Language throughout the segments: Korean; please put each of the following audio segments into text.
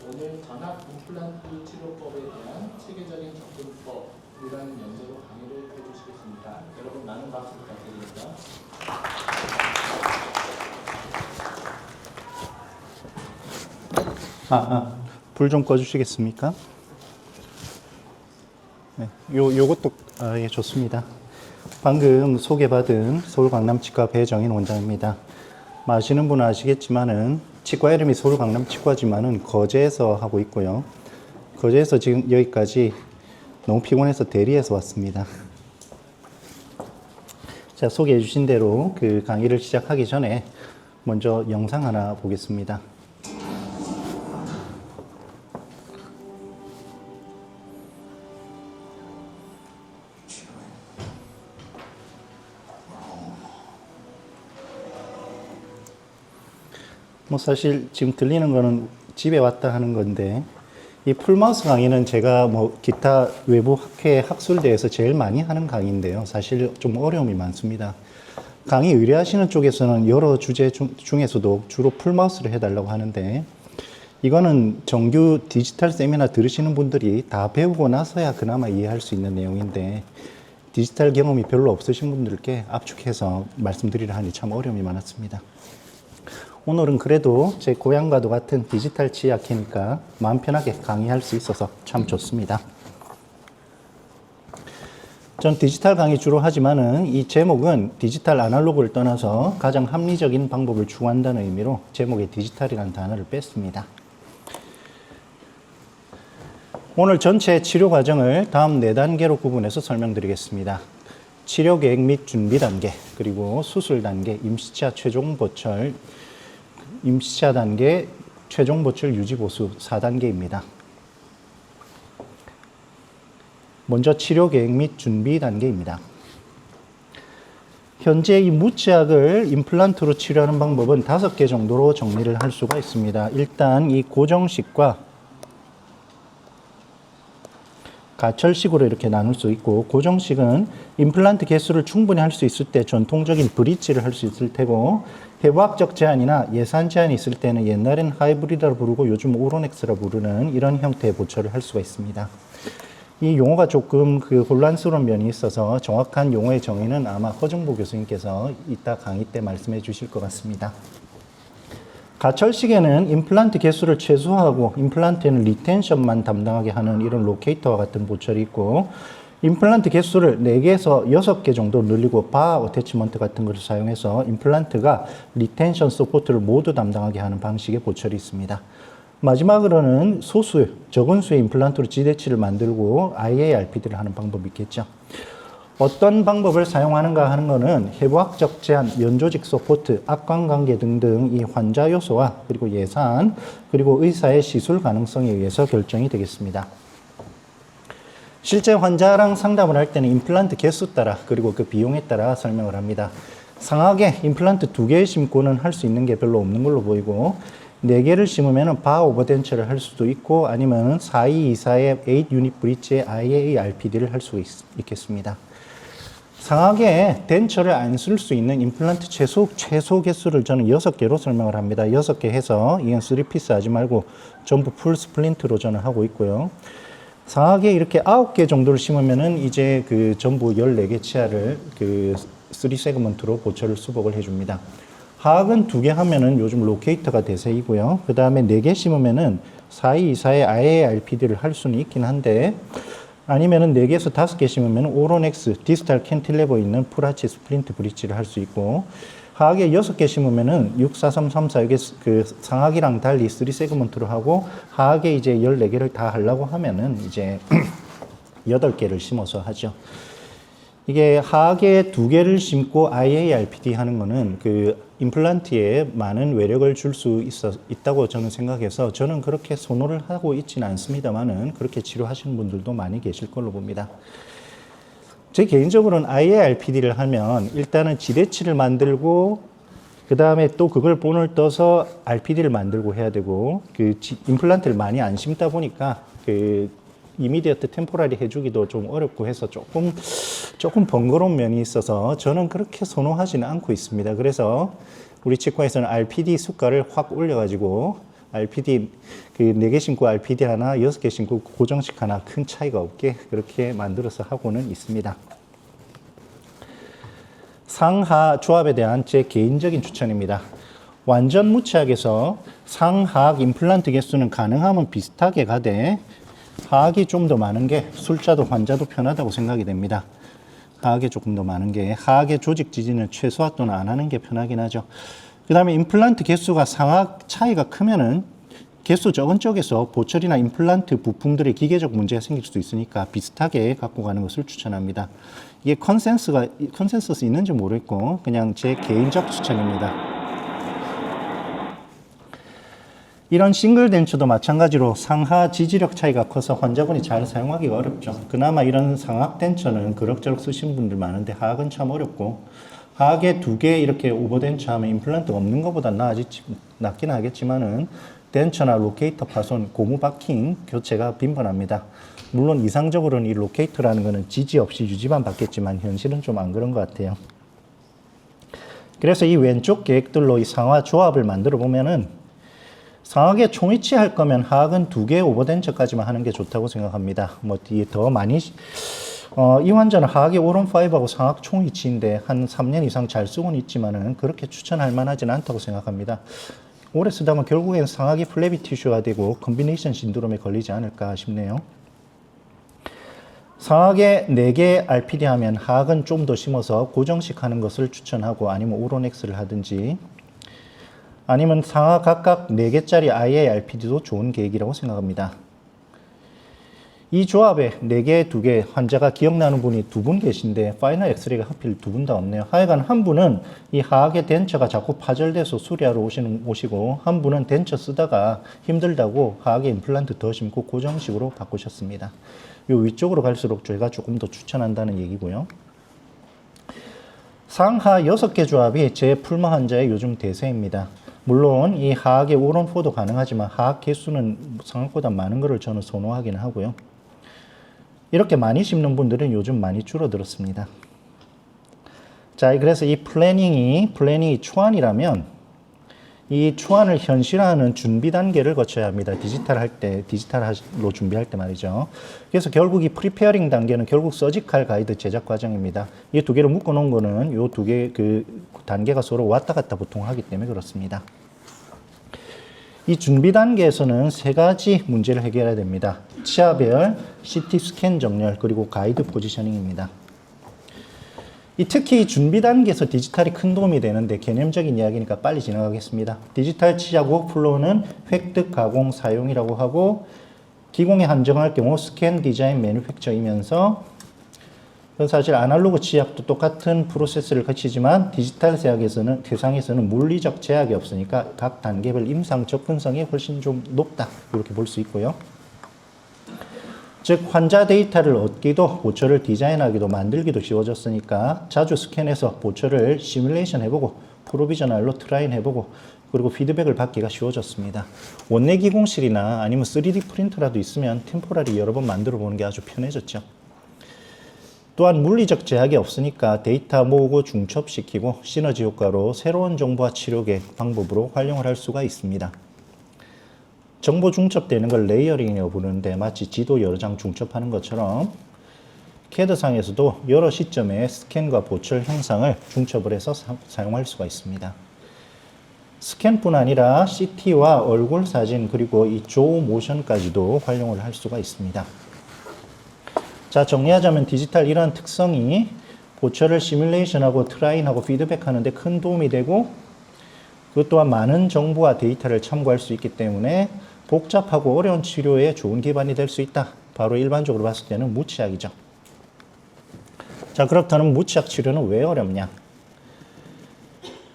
오늘 전압 임플란트 치료법에 대한 체계적인 접근법이라는 연재로 강의를 해주시겠습니다. 여러분 많은 박수 부탁드립니다. 불 좀 꺼주시겠습니까? 네, 요것도, 예, 좋습니다. 방금 소개받은 서울강남치과 배정인 원장입니다. 아시는 분은 아시겠지만은, 치과 이름이 서울강남치과지만은 거제에서 하고 있고요. 거제에서 지금 여기까지 너무 피곤해서 대리해서 왔습니다. 자, 소개해 주신 대로 그 강의를 시작하기 전에 먼저 영상 하나 보겠습니다. 사실 지금 들리는 거는 집에 왔다 하는 건데, 이 풀마우스 강의는 제가 기타 외부 학회 학술대에서 제일 많이 하는 강의인데요. 사실 좀 어려움이 많습니다. 강의 의뢰하시는 쪽에서는 여러 주제 중에서도 주로 풀마우스를 해달라고 하는데, 이거는 정규 디지털 세미나 들으시는 분들이 다 배우고 나서야 그나마 이해할 수 있는 내용인데, 디지털 경험이 별로 없으신 분들께 압축해서 말씀드리려 하니 참 어려움이 많았습니다. 오늘은 그래도 제 고향과도 같은 디지털 치의학회니까 마음 편하게 강의할 수 있어서 참 좋습니다. 전 디지털 강의 주로 하지만은 이 제목은 디지털 아날로그를 떠나서 가장 합리적인 방법을 추구한다는 의미로 제목에 디지털이라는 단어를 뺐습니다. 오늘 전체 치료 과정을 다음 4단계로 구분해서 설명드리겠습니다. 치료 계획 및 준비 단계, 그리고 수술 단계, 임시차 최종 보철, 임시차 단계, 최종 보철 유지 보수 4단계입니다. 먼저 치료 계획 및 준비 단계입니다. 현재 이 무치약을 임플란트로 치료하는 방법은 5개 정도로 정리를 할 수가 있습니다. 일단 이 고정식과 가철식으로 이렇게 나눌 수 있고, 고정식은 임플란트 개수를 충분히 할 수 있을 때 전통적인 브릿지를 할 수 있을 테고, 해부학적 제한이나 예산 제한이 있을 때는 옛날엔 하이브리드라 부르고 요즘 오로넥스라 부르는 이런 형태의 보철을 할 수가 있습니다. 이 용어가 조금 혼란스러운 면이 있어서 정확한 용어의 정의는 아마 허정보 교수님께서 이따 강의 때 말씀해 주실 것 같습니다. 가철식에는 임플란트 개수를 최소화하고 임플란트에는 리텐션만 담당하게 하는 이런 로케이터와 같은 보철이 있고, 임플란트 개수를 4개에서 6개 정도 늘리고 바 어태치먼트 같은 것을 사용해서 임플란트가 리텐션 서포트를 모두 담당하게 하는 방식의 보철이 있습니다. 마지막으로는 소수, 적은 수의 임플란트로 지대치를 만들고 IARPD를 하는 방법이 있겠죠. 어떤 방법을 사용하는가 하는 것은 해부학적 제한, 면조직 서포트, 악관관계 등등 이 환자 요소와 그리고 예산, 그리고 의사의 시술 가능성에 의해서 결정이 되겠습니다. 실제 환자랑 상담을 할 때는 임플란트 개수 따라 그리고 그 비용에 따라 설명을 합니다. 상하게 임플란트 2개 심고는 할 수 있는 게 별로 없는 걸로 보이고, 4개를 심으면 바 오버덴처를 할 수도 있고, 아니면 4224의 8 유닛 브릿지의 IARPD를 할 수 있겠습니다. 상하게 덴처를 안 쓸 수 있는 임플란트 최소 개수를 저는 6개로 설명을 합니다. 6개 해서 이건 3피스 하지 말고 전부 풀 스플린트로 저는 하고 있고요. 상하게 이렇게 9개 정도를 심으면은 이제 전부 14개 치아를 3세그먼트로 보철을 수복을 해줍니다. 하악은 2개 하면은 요즘 로케이터가 대세이고요. 그 다음에 4개 심으면은 4224의 IARPD를 할 수는 있긴 한데, 아니면은 4개에서 5개 심으면 오로넥스, 디스탈 캔틸레버 있는 풀아치 스플린트 브릿지를 할 수 있고, 하악에 6개 심으면은 64334 이게 상악이랑 달리 3세그먼트로 하고, 하악에 이제 14개를 다 하려고 하면은 이제 8개를 심어서 하죠. 이게 하악에 2개를 심고 IARPD 하는 거는 임플란트에 많은 외력을 줄 수 있다고 저는 생각해서 저는 그렇게 선호를 하고 있지는 않습니다만은 그렇게 치료하시는 분들도 많이 계실 걸로 봅니다. 제 개인적으로는 IARPD를 하면 일단은 지대치를 만들고, 그 다음에 또 그걸 본을 떠서 RPD를 만들고 해야 되고, 임플란트를 많이 안 심다 보니까 이미디어트 템포라리 해주기도 좀 어렵고 해서 조금 번거로운 면이 있어서 저는 그렇게 선호하지는 않고 있습니다. 그래서 우리 치과에서는 RPD 수가를 확 올려가지고 RPD 그 4개 심고 RPD 하나, 6개 심고 고정식 하나 큰 차이가 없게 그렇게 만들어서 하고는 있습니다. 상하 조합에 대한 제 개인적인 추천입니다. 완전 무치학에서 상하악 임플란트 개수는 가능하면 비슷하게 가되 하악이 좀 더 많은 게 술자도 환자도 편하다고 생각이 됩니다. 하악이 조금 더 많은 게 하악의 조직 지지는 최소화 또는 안 하는 게 편하긴 하죠. 그 다음에 임플란트 개수가 상하악 차이가 크면은 개수 적은 쪽에서 보철이나 임플란트 부품들의 기계적 문제가 생길 수도 있으니까 비슷하게 갖고 가는 것을 추천합니다. 이게 컨센서스 있는지 모르겠고 그냥 제 개인적 추천입니다. 이런 싱글 덴처도 마찬가지로 상하 지지력 차이가 커서 환자분이 잘 사용하기가 어렵죠. 그나마 이런 상악 덴처는 그럭저럭 쓰신 분들 많은데 하악은 참 어렵고 하악에 2개 이렇게 오버 덴처 하면 임플란트가 없는 것보다 낫긴 하겠지만은 덴처나 로케이터 파손, 고무 바킹 교체가 빈번합니다. 물론 이상적으로는 이 로케이터라는 것은 지지 없이 유지만 받겠지만 현실은 좀 안 그런 것 같아요. 그래서 이 왼쪽 계획들로 이 상하 조합을 만들어 보면은 상하게 총위치 할 거면 하악은 2개 오버덴처까지만 하는 게 좋다고 생각합니다. 뭐 더 많이 이 환자는 하악의 오론5하고 상악 총위치인데 한 3년 이상 잘 쓰고는 있지만은 그렇게 추천할 만하지는 않다고 생각합니다. 오래 쓰다 보면 결국엔 상악이 플래비 티슈가 되고 컨비네이션 신드롬에 걸리지 않을까 싶네요. 상악에 4개 RPD 하면 하악은 좀 더 심어서 고정식 하는 것을 추천하고 아니면 오론엑스를 하든지 아니면 상하 각각 4개짜리 IA RPD도 좋은 계획이라고 생각합니다. 이 조합에 4개, 2개 환자가 기억나는 분이 2분 계신데 파이널 엑스레이가 하필 2분 다 없네요. 하여간 한 분은 이 하악의 덴처가 자꾸 파절돼서 수리하러 오시고 한 분은 덴처 쓰다가 힘들다고 하악의 임플란트 더 심고 고정식으로 바꾸셨습니다. 요 위쪽으로 갈수록 저희가 조금 더 추천한다는 얘기고요. 상하 6개 조합이 제 풀마 환자의 요즘 대세입니다. 물론 이 하악의 오론4도 가능하지만 하악 개수는 상악보다 많은 것을 저는 선호하기는 하고요. 이렇게 많이 심는 분들은 요즘 많이 줄어들었습니다. 자, 그래서 이 플래닝이 초안이라면 이 초안을 현실화하는 준비 단계를 거쳐야 합니다. 디지털로 준비할 때 말이죠. 그래서 결국 이 프리페어링 단계는 결국 서지컬 가이드 제작 과정입니다. 이 2개를 묶어 놓은 거는 이 2개 그 단계가 서로 왔다 갔다 보통 하기 때문에 그렇습니다. 이 준비 단계에서는 3가지 문제를 해결해야 됩니다. 치아별, CT 스캔 정렬, 그리고 가이드 포지셔닝입니다. 특히 준비 단계에서 디지털이 큰 도움이 되는데 개념적인 이야기니까 빨리 지나가겠습니다. 디지털 치약 워크플로우는 획득, 가공, 사용이라고 하고 기공에 한정할 경우 스캔, 디자인, 매뉴팩처이면서 사실 아날로그 치약도 똑같은 프로세스를 거치지만 디지털 세상에서는 물리적 제약이 없으니까 각 단계별 임상 접근성이 훨씬 좀 높다 이렇게 볼 수 있고요. 즉 환자 데이터를 얻기도 보철을 디자인하기도 만들기도 쉬워졌으니까 자주 스캔해서 보철을 시뮬레이션 해보고 프로비저널로 트라인 해보고 그리고 피드백을 받기가 쉬워졌습니다. 원내 기공실이나 아니면 3D 프린터라도 있으면 템포라리 여러 번 만들어 보는 게 아주 편해졌죠. 또한 물리적 제약이 없으니까 데이터 모으고 중첩시키고 시너지 효과로 새로운 정보와 치료계 방법으로 활용을 할 수가 있습니다. 정보 중첩되는 걸 레이어링이라고 부르는데 마치 지도 여러 장 중첩하는 것처럼 CAD상에서도 여러 시점에 스캔과 보철 형상을 중첩을 해서 사용할 수가 있습니다. 스캔뿐 아니라 CT와 얼굴 사진 그리고 이 조우 모션까지도 활용을 할 수가 있습니다. 자, 정리하자면 디지털 이러한 특성이 보철을 시뮬레이션하고 트라인하고 피드백하는 데 큰 도움이 되고 그것 또한 많은 정보와 데이터를 참고할 수 있기 때문에 복잡하고 어려운 치료에 좋은 기반이 될 수 있다. 바로 일반적으로 봤을 때는 무치약이죠. 자, 그렇다면 무치약 치료는 왜 어렵냐?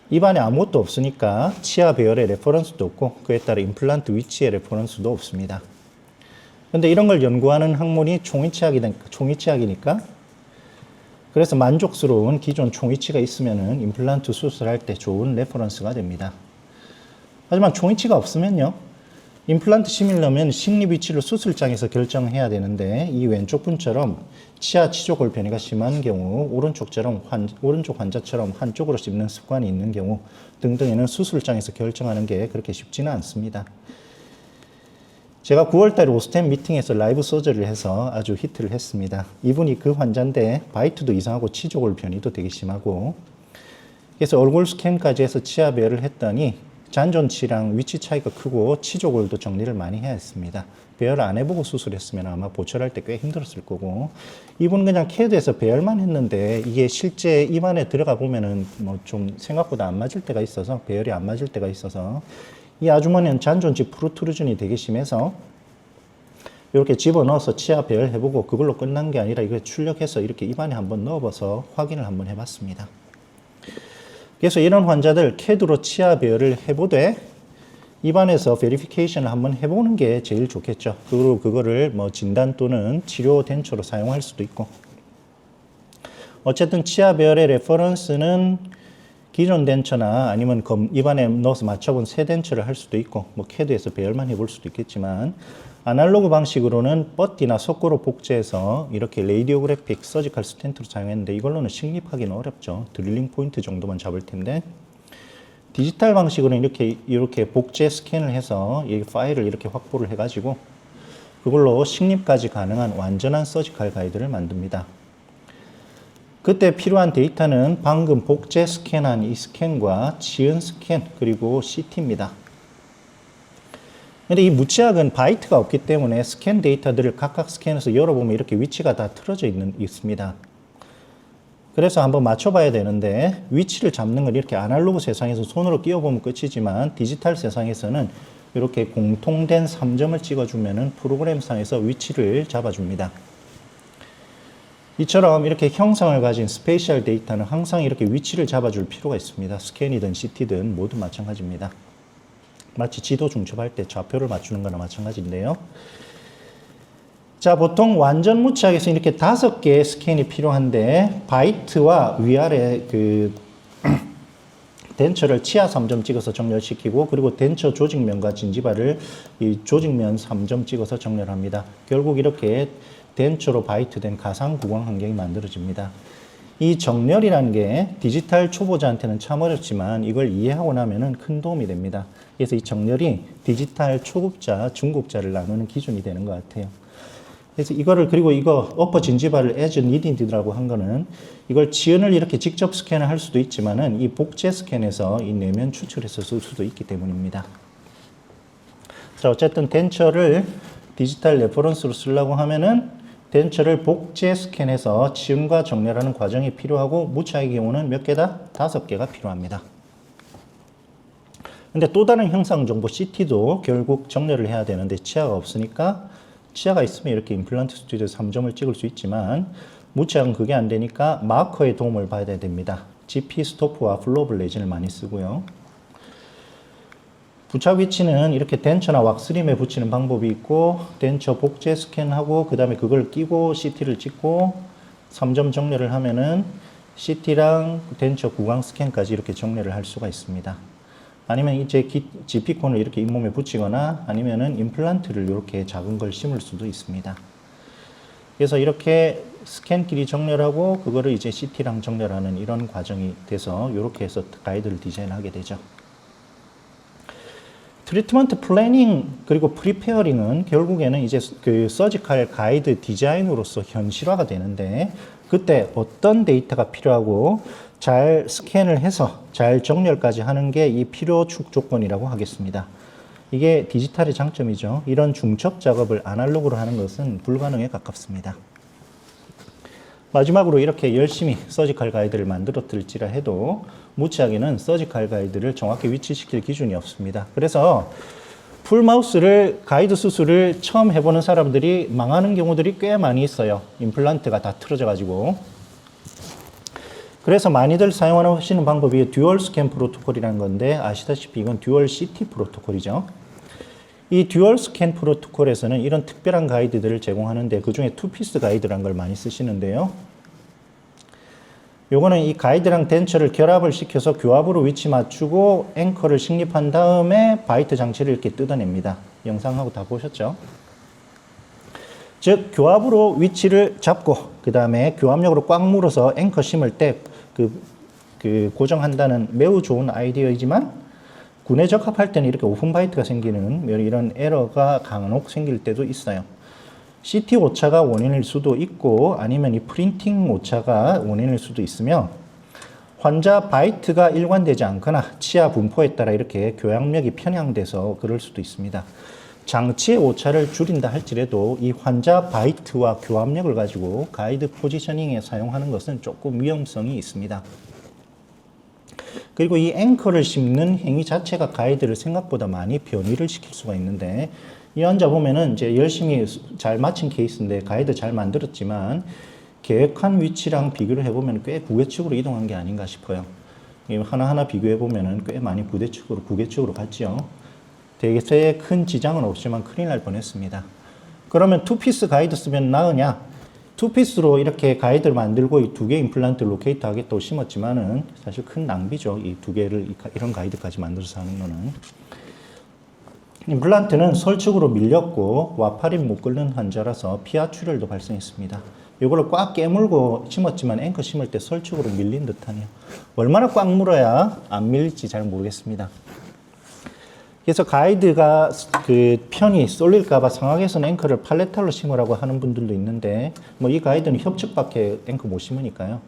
입안에 아무것도 없으니까 치아 배열의 레퍼런스도 없고 그에 따라 임플란트 위치의 레퍼런스도 없습니다. 그런데 이런 걸 연구하는 학문이 총위치학이니까 그래서 만족스러운 기존 총위치가 있으면은 임플란트 수술할 때 좋은 레퍼런스가 됩니다. 하지만 총위치가 없으면요. 임플란트 심으려면 식립 위치를 수술장에서 결정해야 되는데 이 왼쪽 분처럼 치아 치조골 변이가 심한 경우 오른쪽 환자처럼 한쪽으로 씹는 습관이 있는 경우 등등에는 수술장에서 결정하는 게 그렇게 쉽지는 않습니다. 제가 9월달에 오스템 미팅에서 라이브 서저리를 해서 아주 히트를 했습니다. 이분이 그 환자인데 바이트도 이상하고 치조골 변이도 되게 심하고, 그래서 얼굴 스캔까지 해서 치아 배열을 했더니 잔존치랑 위치 차이가 크고 치조골도 정리를 많이 해야 했습니다. 배열 안 해보고 수술했으면 아마 보철할 때 꽤 힘들었을 거고, 이분은 그냥 캐드에서 배열만 했는데 이게 실제 입안에 들어가 보면은 뭐 좀 생각보다 안 맞을 때가 있어서, 배열이 안 맞을 때가 있어서, 이 아주머니는 잔존치 프루트루전이 되게 심해서 이렇게 집어넣어서 치아 배열 해보고 그걸로 끝난 게 아니라 이걸 출력해서 이렇게 입안에 한번 넣어봐서 확인을 한번 해봤습니다. 그래서 이런 환자들 캐드로 치아 배열을 해보되 입안에서 베리피케이션을 한번 해보는 게 제일 좋겠죠. 그리고 그거를 뭐 진단 또는 치료 덴처로 사용할 수도 있고, 어쨌든 치아 배열의 레퍼런스는 기존 덴처나 아니면 입안에 넣어서 맞춰본 새 덴처를 할 수도 있고, 뭐 캐드에서 배열만 해볼 수도 있겠지만, 아날로그 방식으로는 뻗디나 석고로 복제해서 이렇게 레이디오그래픽 서지컬 스텐트로 사용했는데 이걸로는 식립하기는 어렵죠. 드릴링 포인트 정도만 잡을 텐데, 디지털 방식으로는 이렇게 복제 스캔을 해서 이 파일을 이렇게 확보를 해가지고 그걸로 식립까지 가능한 완전한 서지컬 가이드를 만듭니다. 그때 필요한 데이터는 방금 복제 스캔한 이 스캔과 지은 스캔 그리고 CT입니다. 근데 이 무치약은 바이트가 없기 때문에 스캔 데이터들을 각각 스캔해서 열어보면 이렇게 위치가 다 틀어져 있습니다. 그래서 한번 맞춰봐야 되는데, 위치를 잡는 건 이렇게 아날로그 세상에서 손으로 끼워보면 끝이지만 디지털 세상에서는 이렇게 공통된 3점을 찍어주면은 프로그램상에서 위치를 잡아줍니다. 이처럼 이렇게 형상을 가진 스페이셜 데이터는 항상 이렇게 위치를 잡아줄 필요가 있습니다. 스캔이든 CT든 모두 마찬가지입니다. 마치 지도 중첩할 때 좌표를 맞추는 거나 마찬가지인데요. 자, 보통 완전 무치약에서 이렇게 5개의 스캔이 필요한데, 바이트와 위아래 그 덴처를 치아 3점 찍어서 정렬시키고, 그리고 덴처 조직면과 진지발을 이 조직면 3점 찍어서 정렬합니다. 결국 이렇게 덴처로 바이트된 가상 구강 환경이 만들어집니다. 이 정렬이라는 게 디지털 초보자한테는 참 어렵지만 이걸 이해하고 나면은 큰 도움이 됩니다. 그래서 이 정렬이 디지털 초급자, 중급자를 나누는 기준이 되는 것 같아요. 그래서 이거를, 그리고 이거 어퍼 진지발을 as needed라고 한 거는 이걸 지연을 이렇게 직접 스캔을 할 수도 있지만은 이 복제 스캔에서 이 내면 추출해서 쓸 수도 있기 때문입니다. 자, 어쨌든 덴처를 디지털 레퍼런스로 쓰려고 하면은 덴처를 복제 스캔해서 지운과 정렬하는 과정이 필요하고, 무치약의 경우는 몇 개다? 5개가 필요합니다. 근데 또 다른 형상 정보 CT도 결국 정렬을 해야 되는데 치아가 없으니까, 치아가 있으면 이렇게 임플란트 스튜디오 3점을 찍을 수 있지만 무치약은 그게 안 되니까 마커의 도움을 받아야 됩니다. GP 스토프와 플로블 레진을 많이 쓰고요. 부착 위치는 이렇게 덴처나 왁스림에 붙이는 방법이 있고, 덴처 복제 스캔하고 그 다음에 그걸 끼고 CT를 찍고 3점 정렬을 하면은 CT랑 덴처 구강 스캔까지 이렇게 정렬을 할 수가 있습니다. 아니면 이제 GP콘을 이렇게 잇몸에 붙이거나 아니면은 임플란트를 이렇게 작은 걸 심을 수도 있습니다. 그래서 이렇게 스캔끼리 정렬하고 그거를 이제 CT랑 정렬하는 이런 과정이 돼서 이렇게 해서 가이드를 디자인하게 되죠. 트리트먼트 플래닝 그리고 프리페어링은 결국에는 이제 그 서지컬 가이드 디자인으로서 현실화가 되는데, 그때 어떤 데이터가 필요하고 잘 스캔을 해서 잘 정렬까지 하는 게 이 필요 축 조건이라고 하겠습니다. 이게 디지털의 장점이죠. 이런 중첩 작업을 아날로그로 하는 것은 불가능에 가깝습니다. 마지막으로 이렇게 열심히 서지컬 가이드를 만들어 드릴지라 해도 무치약에는 서지컬 가이드를 정확히 위치시킬 기준이 없습니다. 그래서 풀마우스를 가이드 수술을 처음 해보는 사람들이 망하는 경우들이 꽤 많이 있어요. 임플란트가 다 틀어져 가지고. 그래서 많이들 사용하시는 방법이 듀얼 스캔 프로토콜이라는 건데, 아시다시피 이건 듀얼 CT 프로토콜이죠. 이 듀얼 스캔 프로토콜에서는 이런 특별한 가이드들을 제공하는데, 그 중에 투피스 가이드라는 걸 많이 쓰시는데요. 요거는 이 가이드랑 덴처를 결합을 시켜서 교합으로 위치 맞추고 앵커를 식립한 다음에 바이트 장치를 이렇게 뜯어냅니다. 영상하고 다 보셨죠? 즉 교합으로 위치를 잡고 그 다음에 교합력으로 꽉 물어서 앵커 심을 때 그 고정한다는 매우 좋은 아이디어이지만 군에 적합할 때는 이렇게 오픈바이트가 생기는 이런 에러가 간혹 생길 때도 있어요. CT 오차가 원인일 수도 있고 아니면 이 프린팅 오차가 원인일 수도 있으며 환자 바이트가 일관되지 않거나 치아 분포에 따라 이렇게 교양력이 편향돼서 그럴 수도 있습니다. 장치의 오차를 줄인다 할지라도 이 환자 바이트와 교합력을 가지고 가이드 포지셔닝에 사용하는 것은 조금 위험성이 있습니다. 그리고 이 앵커를 씹는 행위 자체가 가이드를 생각보다 많이 변이를 시킬 수가 있는데 이 환자 보면은 이제 열심히 잘 마친 케이스인데 가이드 잘 만들었지만 계획한 위치랑 비교를 해보면 꽤 부계측으로 이동한 게 아닌가 싶어요. 하나하나 비교해보면 꽤 많이 부계측으로 갔죠. 대개의 큰 지장은 없지만 큰일 날 뻔했습니다. 그러면 투피스 가이드 쓰면 나으냐? 투피스로 이렇게 가이드를 만들고 이 두 개 임플란트 로케이트 하겠다고 심었지만은 사실 큰 낭비죠. 이 두 개를 이런 가이드까지 만들어서 하는 거는. 임플란트는 설축으로 밀렸고 와파린 못 끓는 환자라서 피하출혈도 발생했습니다. 이거를 꽉 깨물고 심었지만 앵커 심을 때 설축으로 밀린 듯하네요. 얼마나 꽉 물어야 안 밀릴지 잘 모르겠습니다. 그래서 가이드가 그 편이 쏠릴까봐 상하에서는 앵커를 팔레탈로 심으라고 하는 분들도 있는데 뭐 이 가이드는 협측밖에 앵커 못 심으니까요.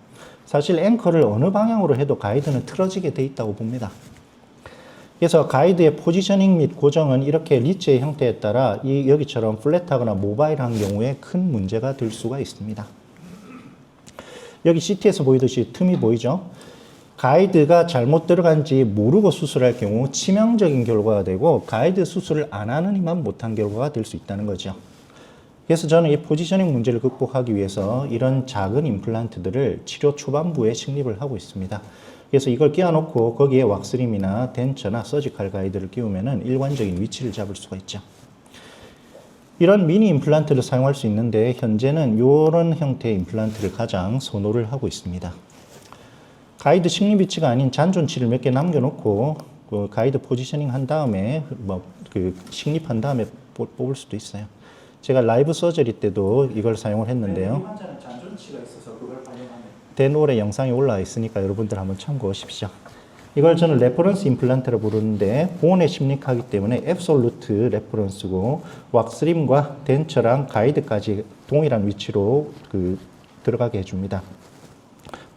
사실 앵커를 어느 방향으로 해도 가이드는 틀어지게 돼 있다고 봅니다. 그래서 가이드의 포지셔닝 및 고정은 이렇게 리치의 형태에 따라 이 여기처럼 플랫하거나 모바일한 경우에 큰 문제가 될 수가 있습니다. 여기 CT에서 보이듯이 틈이 보이죠? 가이드가 잘못 들어간지 모르고 수술할 경우 치명적인 결과가 되고 가이드 수술을 안 하느니만 못한 결과가 될 수 있다는 거죠. 그래서 저는 이 포지셔닝 문제를 극복하기 위해서 이런 작은 임플란트들을 치료 초반부에 식립을 하고 있습니다. 그래서 이걸 끼워놓고 거기에 왁스림이나 덴처나 서지컬 가이드를 끼우면은 일관적인 위치를 잡을 수가 있죠. 이런 미니 임플란트를 사용할 수 있는데 현재는 이런 형태의 임플란트를 가장 선호를 하고 있습니다. 가이드 식립 위치가 아닌 잔존치를 몇 개 남겨놓고 그 가이드 포지셔닝 한 다음에 식립한 다음에 뽑을 수도 있어요. 제가 라이브 서저리 때도 이걸 사용을 했는데요. 이 환자는 잔존치가 있어서 그걸 활용하는. 데노레 영상이 올라와 있으니까 여러분들 한번 참고하십시오. 이걸 저는 레퍼런스 임플란트라고 부르는데 본에 심릭하기 때문에 앱솔루트 레퍼런스고 왁스림과 덴처랑 가이드까지 동일한 위치로 들어가게 해줍니다.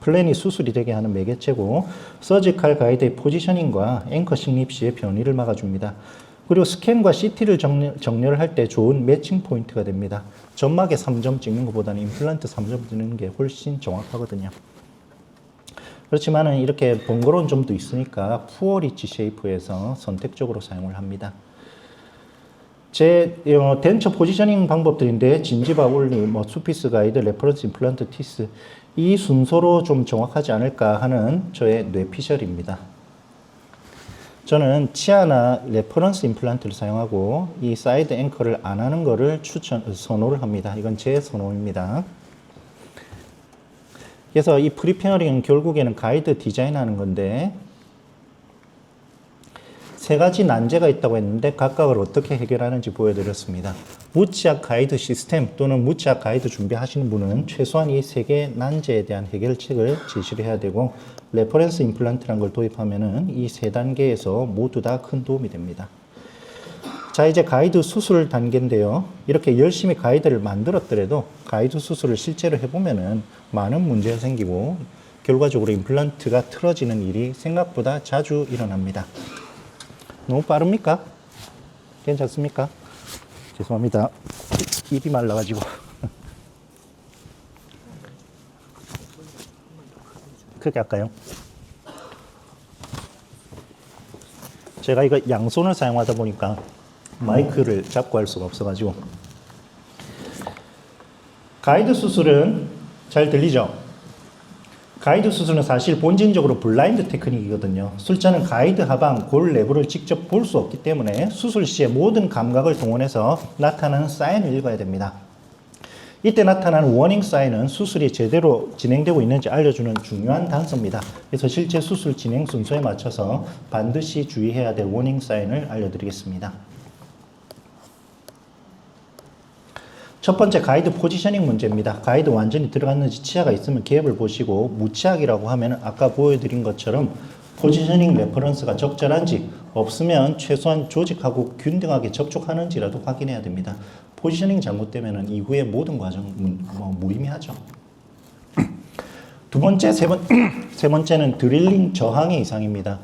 플랜이 수술이 되게 하는 매개체고 서지컬 가이드의 포지셔닝과 앵커 식립 시의 변이를 막아줍니다. 그리고 스캔과 CT를 정렬을 할 때 좋은 매칭 포인트가 됩니다. 점막에 3점 찍는 것보다는 임플란트 3점 찍는 게 훨씬 정확하거든요. 그렇지만 이렇게 번거로운 점도 있으니까 푸어 리치 쉐이프에서 선택적으로 사용을 합니다. 제 덴처 포지셔닝 방법들인데 진지바 올리, 수피스 가이드, 레퍼런스 임플란트 티스 이 순서로 좀 정확하지 않을까 하는 저의 뇌피셜입니다. 저는 치아나 레퍼런스 임플란트를 사용하고 이 사이드 앵커를 안 하는 거를 선호를 합니다. 이건 제 선호입니다. 그래서 이 프리패너링은 결국에는 가이드 디자인하는 건데 세 가지 난제가 있다고 했는데 각각을 어떻게 해결하는지 보여드렸습니다. 무치약 가이드 시스템 또는 무치약 가이드 준비하시는 분은 최소한 이 세 개의 난제에 대한 해결책을 제시를 해야 되고 레퍼런스 임플란트라는 걸 도입하면은 이 세 단계에서 모두 다 큰 도움이 됩니다. 자, 이제 가이드 수술 단계인데요. 이렇게 열심히 가이드를 만들었더라도 가이드 수술을 실제로 해보면은 많은 문제가 생기고 결과적으로 임플란트가 틀어지는 일이 생각보다 자주 일어납니다. 너무 빠릅니까? 괜찮습니까? 죄송합니다. 입이 말라가지고. 크게 할까요? 제가 이거 양손을 사용하다 보니까 마이크를 잡고 할 수가 없어가지고. 가이드 수술은 잘 들리죠? 가이드 수술은 사실 본질적으로 블라인드 테크닉이거든요. 술자는 가이드 하방, 골 내부를 직접 볼 수 없기 때문에 수술 시에 모든 감각을 동원해서 나타나는 사인을 읽어야 됩니다. 이때 나타나는 워닝 사인은 수술이 제대로 진행되고 있는지 알려주는 중요한 단서입니다. 그래서 실제 수술 진행 순서에 맞춰서 반드시 주의해야 될 워닝 사인을 알려드리겠습니다. 첫 번째 가이드 포지셔닝 문제입니다. 가이드 완전히 들어갔는지 치아가 있으면 갭을 보시고 무치약이라고 하면 아까 보여드린 것처럼 포지셔닝 레퍼런스가 적절한지 없으면 최소한 조직하고 균등하게 접촉하는지라도 확인해야 됩니다. 포지셔닝 잘못되면 이후에 모든 과정 무의미하죠. 두 번째, 세 번째는 드릴링 저항의 이상입니다.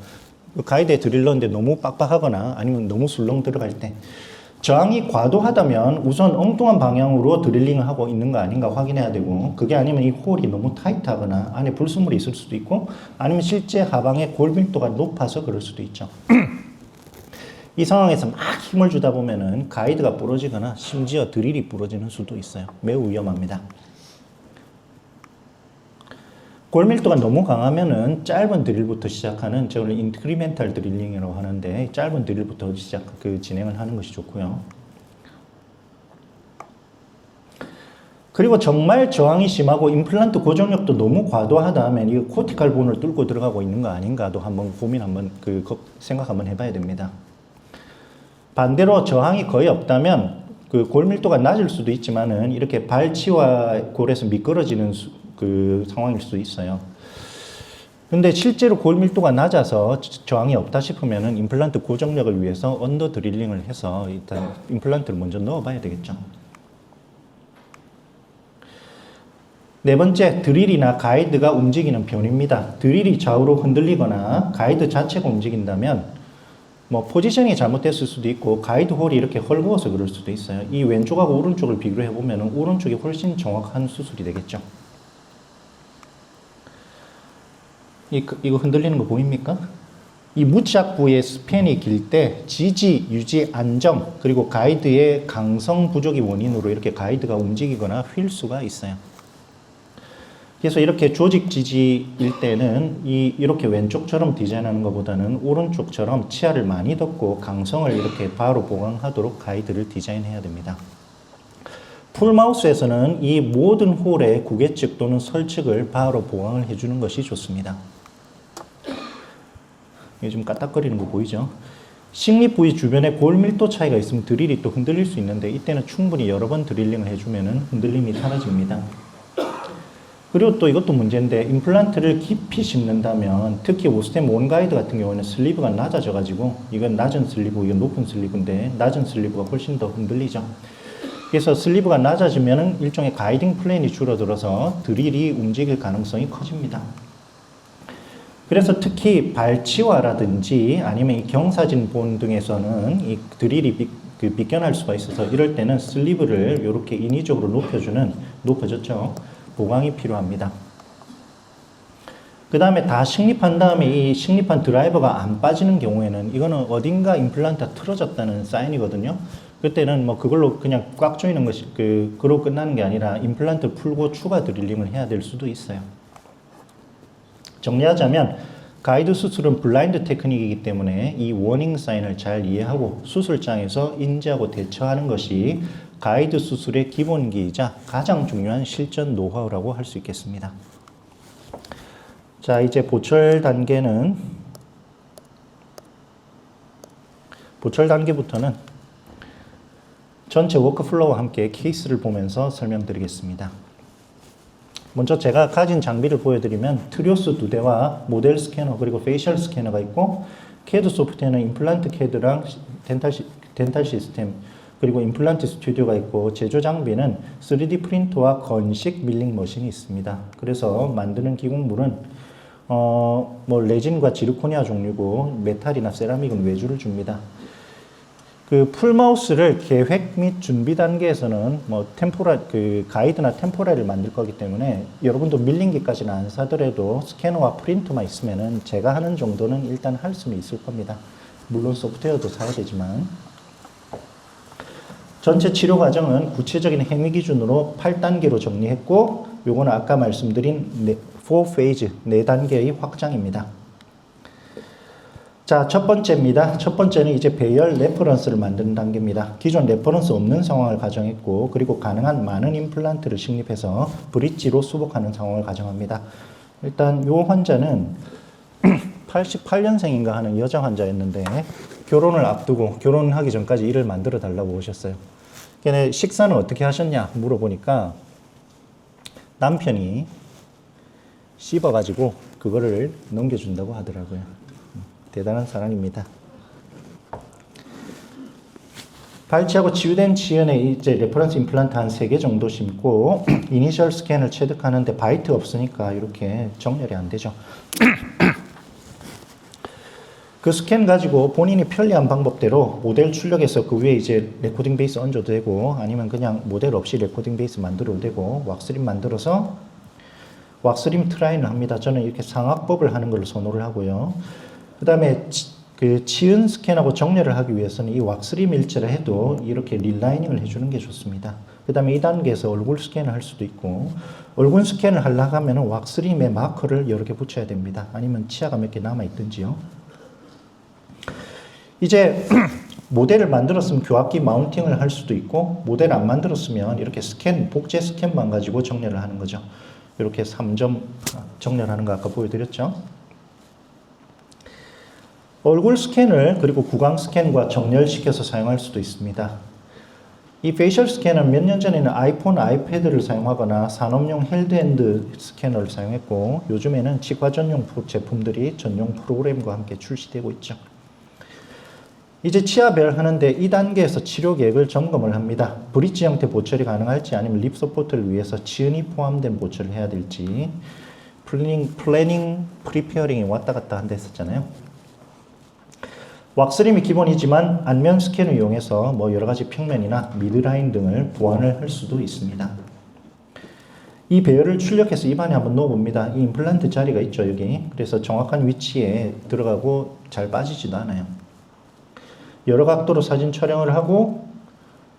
가이드에 드릴러인데 너무 빡빡하거나 아니면 너무 술렁 들어갈 때 저항이 과도하다면 우선 엉뚱한 방향으로 드릴링을 하고 있는 거 아닌가 확인해야 되고, 그게 아니면 이 홀이 너무 타이트하거나 안에 불순물이 있을 수도 있고, 아니면 실제 하방의 골 밀도가 높아서 그럴 수도 있죠. 이 상황에서 막 힘을 주다 보면은 가이드가 부러지거나 심지어 드릴이 부러지는 수도 있어요. 매우 위험합니다. 골 밀도가 너무 강하면은 짧은 드릴부터 시작하는, 저걸 인크리멘탈 드릴링이라고 하는데, 짧은 드릴부터 진행을 하는 것이 좋고요. 그리고 정말 저항이 심하고 임플란트 고정력도 너무 과도하다면 이거 코티칼 본을 뚫고 들어가고 있는 거 아닌가도 한번 생각 한번 해봐야 됩니다. 반대로 저항이 거의 없다면 그 골 밀도가 낮을 수도 있지만은 이렇게 발치와 골에서 미끄러지는 상황일 수도 있어요. 근데 실제로 골 밀도가 낮아서 저항이 없다 싶으면은 임플란트 고정력을 위해서 언더 드릴링을 해서 일단 임플란트를 먼저 넣어봐야 되겠죠. 네 번째, 드릴이나 가이드가 움직이는 변입니다. 드릴이 좌우로 흔들리거나 가이드 자체가 움직인다면 포지셔닝이 잘못됐을 수도 있고 가이드 홀이 이렇게 헐거워서 그럴 수도 있어요. 이 왼쪽하고 오른쪽을 비교를 해보면 오른쪽이 훨씬 정확한 수술이 되겠죠. 이거 흔들리는 거 보입니까? 이 무착부의 스팬이 길 때 지지, 유지, 안정, 그리고 가이드의 강성 부족이 원인으로 이렇게 가이드가 움직이거나 휠 수가 있어요. 그래서 이렇게 조직 지지일 때는 이렇게 왼쪽처럼 디자인하는 것보다는 오른쪽처럼 치아를 많이 덮고 강성을 이렇게 바로 보강하도록 가이드를 디자인해야 됩니다. 풀마우스에서는 이 모든 홀의 구개측 또는 설측을 바로 보강을 해주는 것이 좋습니다. 이게 좀 까딱거리는 거 보이죠? 식립 부위 주변에 골 밀도 차이가 있으면 드릴이 또 흔들릴 수 있는데 이때는 충분히 여러 번 드릴링을 해주면 흔들림이 사라집니다. 그리고 또 이것도 문제인데 임플란트를 깊이 심는다면 특히 오스템 원 가이드 같은 경우는 슬리브가 낮아져 가지고 이건 낮은 슬리브, 이건 높은 슬리브인데 낮은 슬리브가 훨씬 더 흔들리죠. 그래서 슬리브가 낮아지면 일종의 가이딩 플레인이 줄어들어서 드릴이 움직일 가능성이 커집니다. 그래서 특히 발치와라든지 아니면 이 경사진 본 등에서는 이 드릴이 빗겨날 수가 있어서 이럴 때는 슬리브를 이렇게 인위적으로 높여줬죠. 보강이 필요합니다. 그 다음에 다 식립한 다음에 이 식립한 드라이버가 안 빠지는 경우에는 이거는 어딘가 임플란트가 틀어졌다는 사인이거든요. 그때는 그걸로 그냥 꽉 조이는 것이 그로 끝나는 게 아니라 임플란트 풀고 추가 드릴링을 해야 될 수도 있어요. 정리하자면 가이드 수술은 블라인드 테크닉이기 때문에 이 워닝 사인을 잘 이해하고 수술장에서 인지하고 대처하는 것이 가이드 수술의 기본기이자 가장 중요한 실전 노하우라고 할 수 있겠습니다. 자, 이제 보철 단계부터는 전체 워크플로우와 함께 케이스를 보면서 설명드리겠습니다. 먼저 제가 가진 장비를 보여드리면 트리오스 2대와 모델 스캐너 그리고 페이셜 스캐너가 있고 CAD 소프트웨어는 임플란트 CAD랑 덴탈 시스템 그리고 임플란트 스튜디오가 있고 제조 장비는 3D 프린터와 건식 밀링 머신이 있습니다. 그래서 만드는 기공물은 레진과 지르코니아 종류고 메탈이나 세라믹은 외주를 줍니다. 그 풀마우스를 계획 및 준비 단계에서는 가이드나 템포라를 만들 거기 때문에 여러분도 밀링기까지는 안 사더라도 스캐너와 프린터만 있으면은 제가 하는 정도는 일단 할 수는 있을 겁니다. 물론 소프트웨어도 사야 되지만. 전체 치료 과정은 구체적인 행위 기준으로 8단계로 정리했고 요거는 아까 말씀드린 4페이즈 4단계의 확장입니다. 자, 첫 번째입니다. 첫 번째는 이제 배열 레퍼런스를 만드는 단계입니다. 기존 레퍼런스 없는 상황을 가정했고 그리고 가능한 많은 임플란트를 식립해서 브릿지로 수복하는 상황을 가정합니다. 일단 요 환자는 88년생인가 하는 여자 환자였는데 결혼을 앞두고 결혼하기 전까지 일을 만들어 달라고 오셨어요. 걔네 식사는 어떻게 하셨냐 물어보니까 남편이 씹어가지고 그거를 넘겨준다고 하더라고요. 대단한 사람입니다. 발치하고 치유된 치은에 이제 레퍼런스 임플란트 한 3개 정도 심고 이니셜 스캔을 체득하는데 바이트가 없으니까 이렇게 정렬이 안 되죠. 그 스캔 가지고 본인이 편리한 방법대로 모델 출력해서 그 위에 이제 레코딩 베이스 얹어도 되고 아니면 그냥 모델 없이 레코딩 베이스 만들어도 되고 왁스림 만들어서 왁스림 트라이를 합니다. 저는 이렇게 상악법을 하는 걸로 선호를 하고요. 그 다음에 그 치은 스캔하고 정렬을 하기 위해서는 이 왁스림 일체를 해도 이렇게 릴라이닝을 해주는 게 좋습니다. 그 다음에 2단계에서 얼굴 스캔을 할 수도 있고 얼굴 스캔을 하려고 하면 왁스림에 마커를 여러 개 붙여야 됩니다. 아니면 치아가 몇 개 남아있든지요. 이제 모델을 만들었으면 교합기 마운팅을 할 수도 있고 모델 안 만들었으면 이렇게 스캔, 복제 스캔만 가지고 정렬을 하는 거죠. 이렇게 3점 정렬하는 거 아까 보여드렸죠. 얼굴 스캔을 그리고 구강 스캔과 정렬시켜서 사용할 수도 있습니다. 이 페이셜 스캔은 몇 년 전에는 아이폰, 아이패드를 사용하거나 산업용 헬드핸드 스캐너를 사용했고 요즘에는 치과 전용 제품들이 전용 프로그램과 함께 출시되고 있죠. 이제 치아별 하는데 2단계에서 치료 계획을 점검을 합니다. 브릿지 형태 보철이 가능할지 아니면 립 서포트를 위해서 치은이 포함된 보철을 해야 될지 플래닝, 프리페어링이 왔다 갔다 한다 했었잖아요. 왁스림이 기본이지만 안면 스캔을 이용해서 뭐 여러 가지 평면이나 미드라인 등을 보완을 할 수도 있습니다. 이 배열을 출력해서 입안에 한번 넣어봅니다. 이 임플란트 자리가 있죠, 여기. 그래서 정확한 위치에 들어가고 잘 빠지지도 않아요. 여러 각도로 사진 촬영을 하고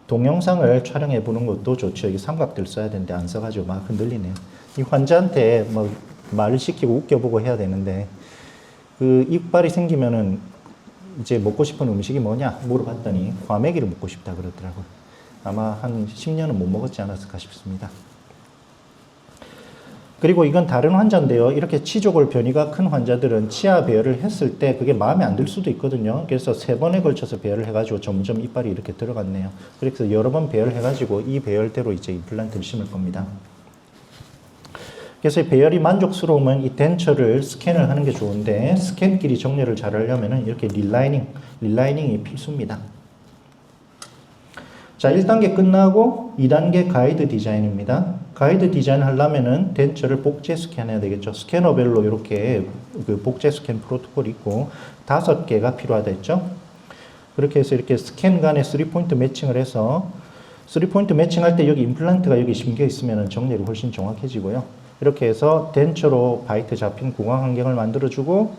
동영상을 촬영해 보는 것도 좋죠. 여기 삼각대를 써야 되는데 안 써가지고 막 흔들리네요. 이 환자한테 뭐 말을 시키고 웃겨보고 해야 되는데 그 이빨이 생기면은 이제 먹고 싶은 음식이 뭐냐 물어봤더니 과메기를 먹고 싶다 그러더라고요. 아마 한 10년은 못 먹었지 않았을까 싶습니다. 그리고 이건 다른 환자인데요. 이렇게 치조골 변이가 큰 환자들은 치아 배열을 했을 때 그게 마음에 안 들 수도 있거든요. 그래서 3번에 걸쳐서 배열을 해가지고 점점 이빨이 이렇게 들어갔네요. 그래서 여러 번 배열해가지고 이 배열대로 이제 임플란트를 심을 겁니다. 그래서 배열이 만족스러우면 이 덴처를 스캔을 하는 게 좋은데 스캔끼리 정렬을 잘 하려면 이렇게 릴라이닝이 필수입니다. 자, 1단계 끝나고 2단계 가이드 디자인입니다. 가이드 디자인 하려면은 덴처를 복제 스캔해야 되겠죠. 스캐너별로 이렇게 그 복제 스캔 프로토콜이 있고 5개가 필요하다 했죠. 그렇게 해서 이렇게 스캔 간에 3포인트 매칭을 해서 3포인트 매칭할 때 여기 임플란트가 여기 심겨 있으면 정렬이 훨씬 정확해지고요. 이렇게 해서 덴처로 바이트 잡힌 구강 환경을 만들어주고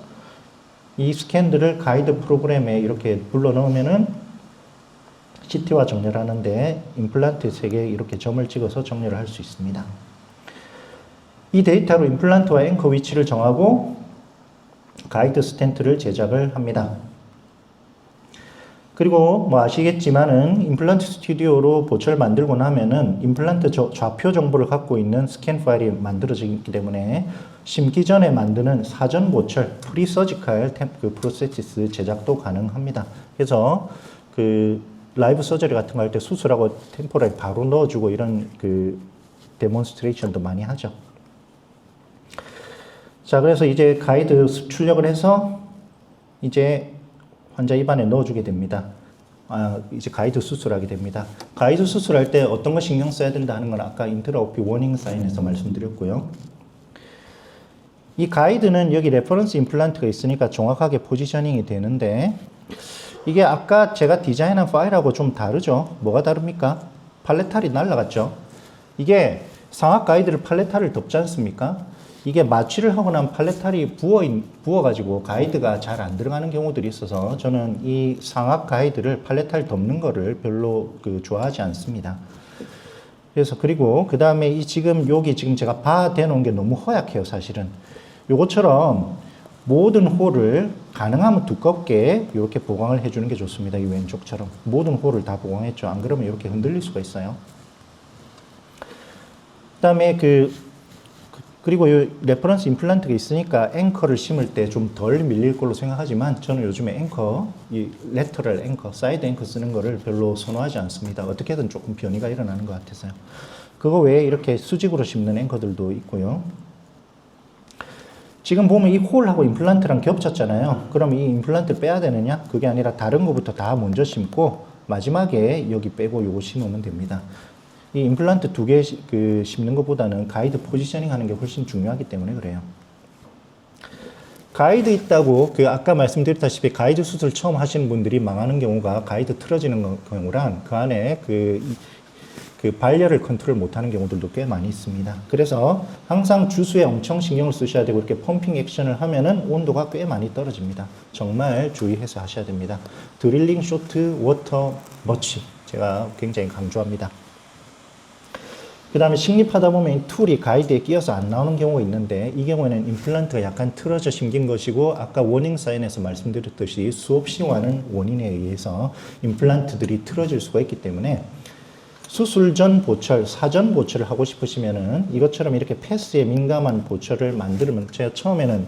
이 스캔들을 가이드 프로그램에 이렇게 불러 넣으면은 CT와 정렬하는데 임플란트 3개 이렇게 점을 찍어서 정렬을 할 수 있습니다. 이 데이터로 임플란트와 앵커 위치를 정하고 가이드 스텐트를 제작을 합니다. 그리고 뭐 아시겠지만은 임플란트 스튜디오로 보철 만들고 나면은 임플란트 좌표 정보를 갖고 있는 스캔 파일이 만들어지기 때문에 심기 전에 만드는 사전 보철 프리서지컬 그 프로세스 제작도 가능합니다. 그래서 그 라이브 서저리 같은 거 할 때 수술하고 템포럴 바로 넣어주고 이런 그 데몬스트레이션도 많이 하죠. 자, 그래서 이제 가이드 출력을 해서 이제 환자 입안에 넣어주게 됩니다. 이제 가이드 수술하게 됩니다. 가이드 수술할 때 어떤 거 신경 써야 된다 하는 건 아까 인트라오피 워닝 사인에서 말씀드렸고요. 이 가이드는 여기 레퍼런스 임플란트가 있으니까 정확하게 포지셔닝이 되는데 이게 아까 제가 디자인한 파일하고 좀 다르죠. 뭐가 다릅니까? 팔레탈이 날라갔죠. 이게 상악 가이드를 팔레탈을 덮지 않습니까? 이게 마취를 하고 난 팔레탈이 부어가지고 가이드가 잘 안 들어가는 경우들이 있어서 저는 이 상악 가이드를 팔레탈 덮는 거를 별로 좋아하지 않습니다. 그래서 그리고 그 다음에 이 여기 지금 제가 바 대놓은 게 너무 허약해요, 사실은. 요것처럼 모든 홀을 가능하면 두껍게 이렇게 보강을 해주는 게 좋습니다. 이 왼쪽처럼 모든 홀을 다 보강했죠. 안 그러면 이렇게 흔들릴 수가 있어요. 그 다음에 그리고 이 레퍼런스 임플란트가 있으니까 앵커를 심을 때 좀 덜 밀릴 걸로 생각하지만 저는 요즘에 이 레터럴 앵커, 사이드 앵커 쓰는 거를 별로 선호하지 않습니다. 어떻게든 조금 변이가 일어나는 것 같아서요. 그거 외에 이렇게 수직으로 심는 앵커들도 있고요. 지금 보면 이 홀하고 임플란트랑 겹쳤잖아요. 그럼 이 임플란트를 빼야 되느냐? 그게 아니라 다른 것부터 다 먼저 심고 마지막에 여기 빼고 요거 심으면 됩니다. 이 임플란트 2개 심는 것보다는 가이드 포지셔닝 하는 게 훨씬 중요하기 때문에 그래요. 가이드 있다고 아까 말씀드렸다시피 가이드 수술 처음 하시는 분들이 망하는 경우가 가이드 틀어지는 경우랑 그 안에 발열을 컨트롤 못하는 경우들도 꽤 많이 있습니다. 그래서 항상 주수에 엄청 신경을 쓰셔야 되고 이렇게 펌핑 액션을 하면은 온도가 꽤 많이 떨어집니다. 정말 주의해서 하셔야 됩니다. 드릴링 쇼트 워터 머치 제가 굉장히 강조합니다. 그 다음에 식립하다 보면 이 툴이 가이드에 끼어서 안 나오는 경우가 있는데 이 경우에는 임플란트가 약간 틀어져 심긴 것이고 아까 워닝 사인에서 말씀드렸듯이 수없이 많은 원인에 의해서 임플란트들이 틀어질 수가 있기 때문에 수술 전 보철, 사전 보철을 하고 싶으시면은 이것처럼 이렇게 패스에 민감한 보철을 만들면 제가 처음에는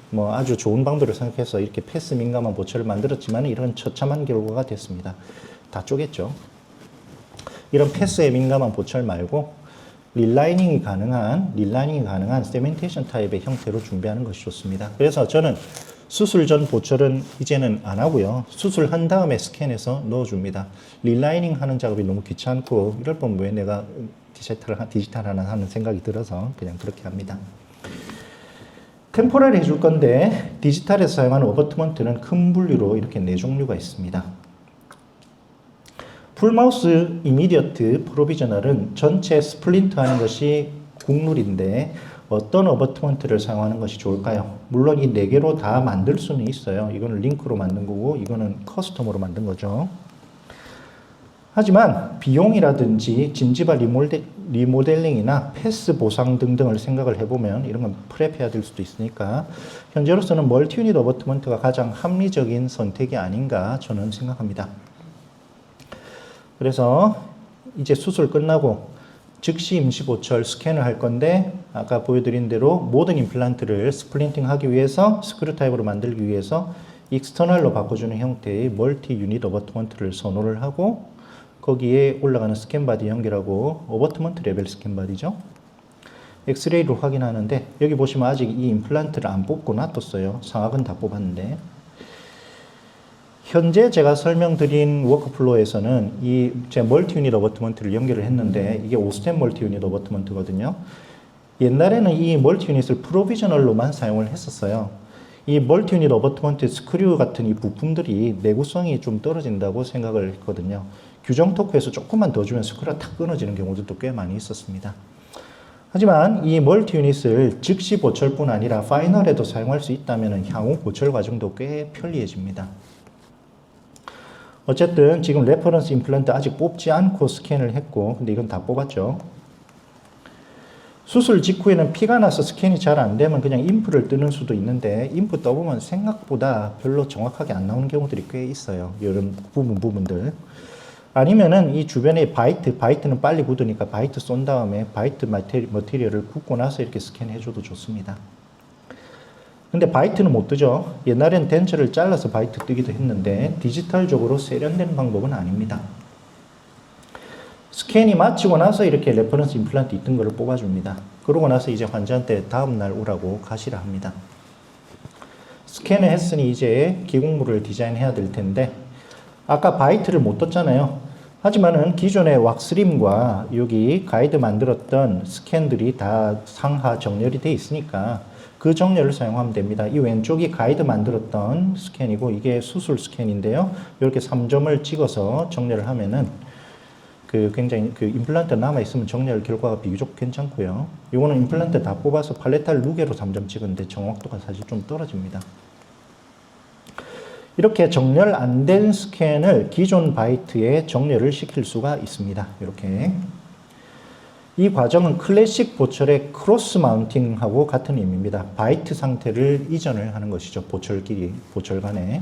뭐 아주 좋은 방법을 생각해서 이렇게 패스 민감한 보철을 만들었지만 이런 처참한 결과가 됐습니다. 다 쪼갰죠. 이런 패스에 민감한 보철 말고 릴라이닝이 가능한 세멘테이션 타입의 형태로 준비하는 것이 좋습니다. 그래서 저는 수술 전 보철은 이제는 안 하고요. 수술한 다음에 스캔해서 넣어줍니다. 릴라이닝 하는 작업이 너무 귀찮고 이럴 거면 왜 내가 디지털 하나 하는 생각이 들어서 그냥 그렇게 합니다. 템포럴을 해줄 건데 디지털에서 사용하는 어버트먼트는 큰 분류로 이렇게 4종류가 있습니다. 풀마우스 이미디어트 프로비저널은 전체 스플린트 하는 것이 국룰인데 어떤 어버트먼트를 사용하는 것이 좋을까요? 물론 이 4개로 다 만들 수는 있어요. 이거는 링크로 만든 거고 이거는 커스텀으로 만든 거죠. 하지만 비용이라든지 진지바 리모델링이나 패스 보상 등등을 생각을 해보면 이런 건 프랩해야 될 수도 있으니까 현재로서는 멀티 유닛 어버트먼트가 가장 합리적인 선택이 아닌가 저는 생각합니다. 그래서 이제 수술 끝나고 즉시 임시 보철 스캔을 할 건데 아까 보여드린 대로 모든 임플란트를 스플린팅 하기 위해서 스크류 타입으로 만들기 위해서 익스터널로 바꿔주는 형태의 멀티 유닛 어버트먼트를 선호를 하고 거기에 올라가는 스캔 바디 연결하고 어버트먼트 레벨 스캔 바디죠. 엑스레이로 확인하는데 여기 보시면 아직 이 임플란트를 안 뽑고 놔뒀어요. 상악은 다 뽑았는데 현재 제가 설명드린 워크플로우에서는 제 멀티 유닛 어버트먼트를 연결을 했는데 이게 오스템 멀티 유닛 어버트먼트거든요. 옛날에는 이 멀티 유닛을 프로비저널로만 사용을 했었어요. 이 멀티 유닛 어버트먼트 스크류 같은 이 부품들이 내구성이 좀 떨어진다고 생각을 했거든요. 규정 토크에서 조금만 더 주면 스크류가 탁 끊어지는 경우들도 꽤 많이 있었습니다. 하지만 이 멀티 유닛을 즉시 보철뿐 아니라 파이널에도 사용할 수 있다면 향후 보철 과정도 꽤 편리해집니다. 어쨌든 지금 레퍼런스 임플란트 아직 뽑지 않고 스캔을 했고 근데 이건 다 뽑았죠. 수술 직후에는 피가 나서 스캔이 잘 안 되면 그냥 인프를 뜨는 수도 있는데 인프 떠보면 생각보다 별로 정확하게 안 나오는 경우들이 꽤 있어요. 이런 부분들. 아니면은 이 주변에 바이트는 빨리 굳으니까 바이트 쏜 다음에 바이트 머티리얼을 굽고 나서 이렇게 스캔해줘도 좋습니다. 근데 바이트는 못 뜨죠. 옛날엔 덴처를 잘라서 바이트 뜨기도 했는데 디지털적으로 세련된 방법은 아닙니다. 스캔이 마치고 나서 이렇게 레퍼런스 임플란트 있던 거를 뽑아줍니다. 그러고 나서 이제 환자한테 다음날 오라고 가시라 합니다. 스캔을 했으니 이제 기공물을 디자인해야 될 텐데 아까 바이트를 못 떴잖아요. 하지만은 기존의 왁스림과 여기 가이드 만들었던 스캔들이 다 상하 정렬이 돼 있으니까 그 정렬을 사용하면 됩니다. 이 왼쪽이 가이드 만들었던 스캔이고 이게 수술 스캔인데요. 이렇게 3점을 찍어서 정렬을 하면은 굉장히 임플란트 남아있으면 정렬 결과가 비교적 괜찮고요. 이거는 임플란트 다 뽑아서 팔레탈 루게로 3점 찍었는데 정확도가 사실 좀 떨어집니다. 이렇게 정렬 안 된 스캔을 기존 바이트에 정렬을 시킬 수가 있습니다. 이렇게. 이 과정은 클래식 보철의 크로스 마운팅하고 같은 의미입니다. 바이트 상태를 이전을 하는 것이죠. 보철끼리, 보철 간에.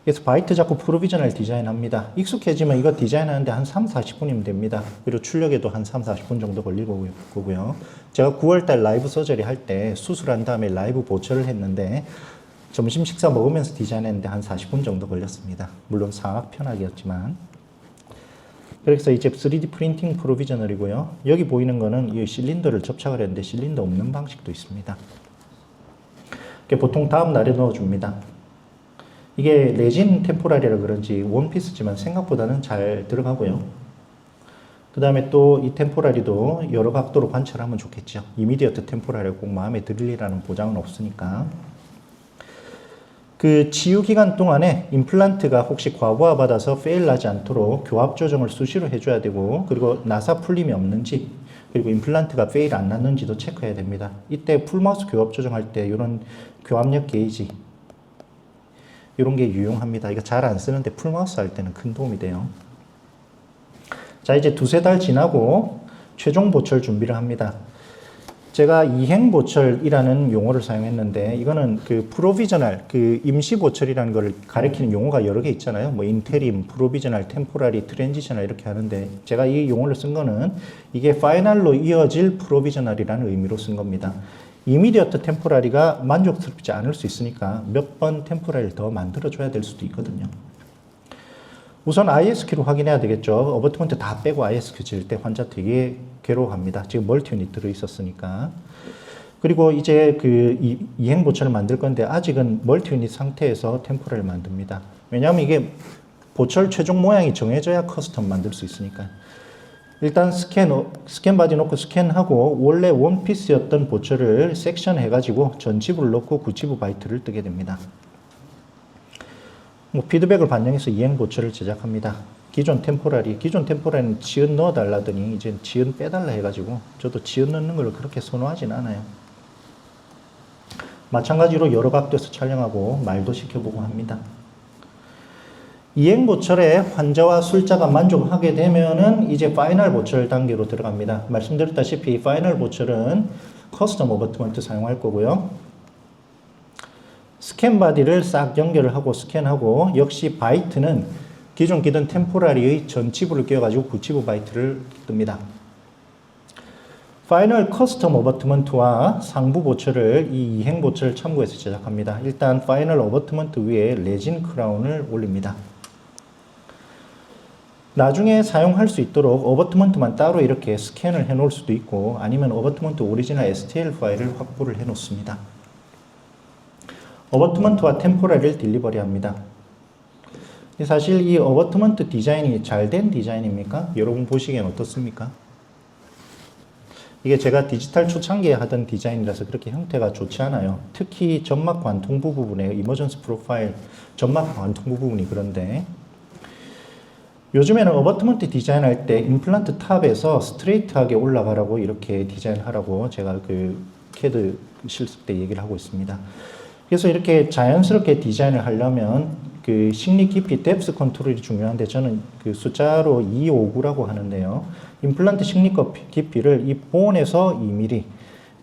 그래서 바이트 잡고 프로비저널 디자인합니다. 익숙해지면 이거 디자인하는데 한 3, 40분이면 됩니다. 그리고 출력에도 한 3, 40분 정도 걸릴 거고요. 제가 9월달 라이브 서저리 할 때 수술한 다음에 라이브 보철을 했는데 점심 식사 먹으면서 디자인했는데 한 40분 정도 걸렸습니다. 물론 상악 편하기였지만. 그래서 이제 3D 프린팅 프로비저널이고요. 여기 보이는 거는 이 실린더를 접착을 했는데 실린더 없는 방식도 있습니다. 보통 다음 날에 넣어줍니다. 이게 레진 템포라리라 그런지 원피스지만 생각보다는 잘 들어가고요. 그 다음에 또 이 템포라리도 여러 각도로 관찰하면 좋겠죠. 이미디어트 템포라리가 꼭 마음에 들리라는 보장은 없으니까. 그 치유 기간 동안에 임플란트가 혹시 과부하 받아서 페일 나지 않도록 교합 조정을 수시로 해줘야 되고, 그리고 나사 풀림이 없는지, 그리고 임플란트가 페일 안 났는지도 체크해야 됩니다. 이때 풀마우스 교합 조정할 때 이런 교합력 게이지 이런 게 유용합니다. 이거 잘 안 쓰는데 풀마우스 할 때는 큰 도움이 돼요. 자, 이제 두세 달 지나고 최종 보철 준비를 합니다. 제가 이행 보철이라는 용어를 사용했는데, 이거는 그 프로비저널, 그 임시 보철이라는 걸 가리키는 용어가 여러 개 있잖아요. 뭐 인테림, 프로비저널, 템포라리, 트랜지셔널 이렇게 하는데, 제가 이 용어를 쓴 거는 이게 파이널로 이어질 프로비저널이라는 의미로 쓴 겁니다. 이미디어트 템포라리가 만족스럽지 않을 수 있으니까 몇 번 템포라리를 더 만들어줘야 될 수도 있거든요. 우선 ISQ를 확인해야 되겠죠. 어버트먼트 다 빼고 ISQ 질 때 환자 되게 괴로워합니다. 지금 멀티 유닛 들어있었으니까. 그리고 이제 그 이행 보철을 만들 건데 아직은 멀티 유닛 상태에서 템포라리를 만듭니다. 왜냐하면 이게 보철 최종 모양이 정해져야 커스텀 만들 수 있으니까. 일단 스캔 바디 놓고 스캔하고 원래 원피스였던 보철을 섹션 해가지고 전치부를 넣고 구치부 바이트를 뜨게 됩니다. 뭐 피드백을 반영해서 이행 보철을 제작합니다. 기존 템포라리는 지연 넣어달라더니 이제 지연 빼달라 해가지고 저도 지연 넣는 걸 그렇게 선호하진 않아요. 마찬가지로 여러 각도에서 촬영하고 말도 시켜보고 합니다. 이행 보철에 환자와 술자가 만족하게 되면은 이제 파이널 보철 단계로 들어갑니다. 말씀드렸다시피 파이널 보철은 커스텀 어버트먼트 사용할 거고요. 스캔 바디를 싹 연결을 하고 스캔하고, 역시 바이트는 기존 끼던 템포라리의 전치부를 끼워가지고 구치부 바이트를 뜹니다. 파이널 커스텀 어버트먼트와 상부 보철을 이 이행 보철을 참고해서 제작합니다. 일단 파이널 어버트먼트 위에 레진 크라운을 올립니다. 나중에 사용할 수 있도록 어버트먼트만 따로 이렇게 스캔을 해 놓을 수도 있고, 아니면 어버트먼트 오리지널 STL 파일을 확보를 해 놓습니다. 어버트먼트와 템포라리를 딜리버리 합니다. 사실 이 어버트먼트 디자인이 잘 된 디자인입니까? 여러분 보시기엔 어떻습니까? 이게 제가 디지털 초창기에 하던 디자인이라서 그렇게 형태가 좋지 않아요. 특히 점막 관통부 부분에 이머전스 프로파일 점막 관통부 부분이 그런데, 요즘에는 어버트먼트 디자인할 때 임플란트 탑에서 스트레이트하게 올라가라고 이렇게 디자인하라고 제가 그 CAD 실습 때 얘기를 하고 있습니다. 그래서 이렇게 자연스럽게 디자인을 하려면 그 식리 깊이 뎁스 컨트롤이 중요한데, 저는 그 숫자로 259라고 하는데요. 임플란트 식리 깊이를 이 본에서 2mm,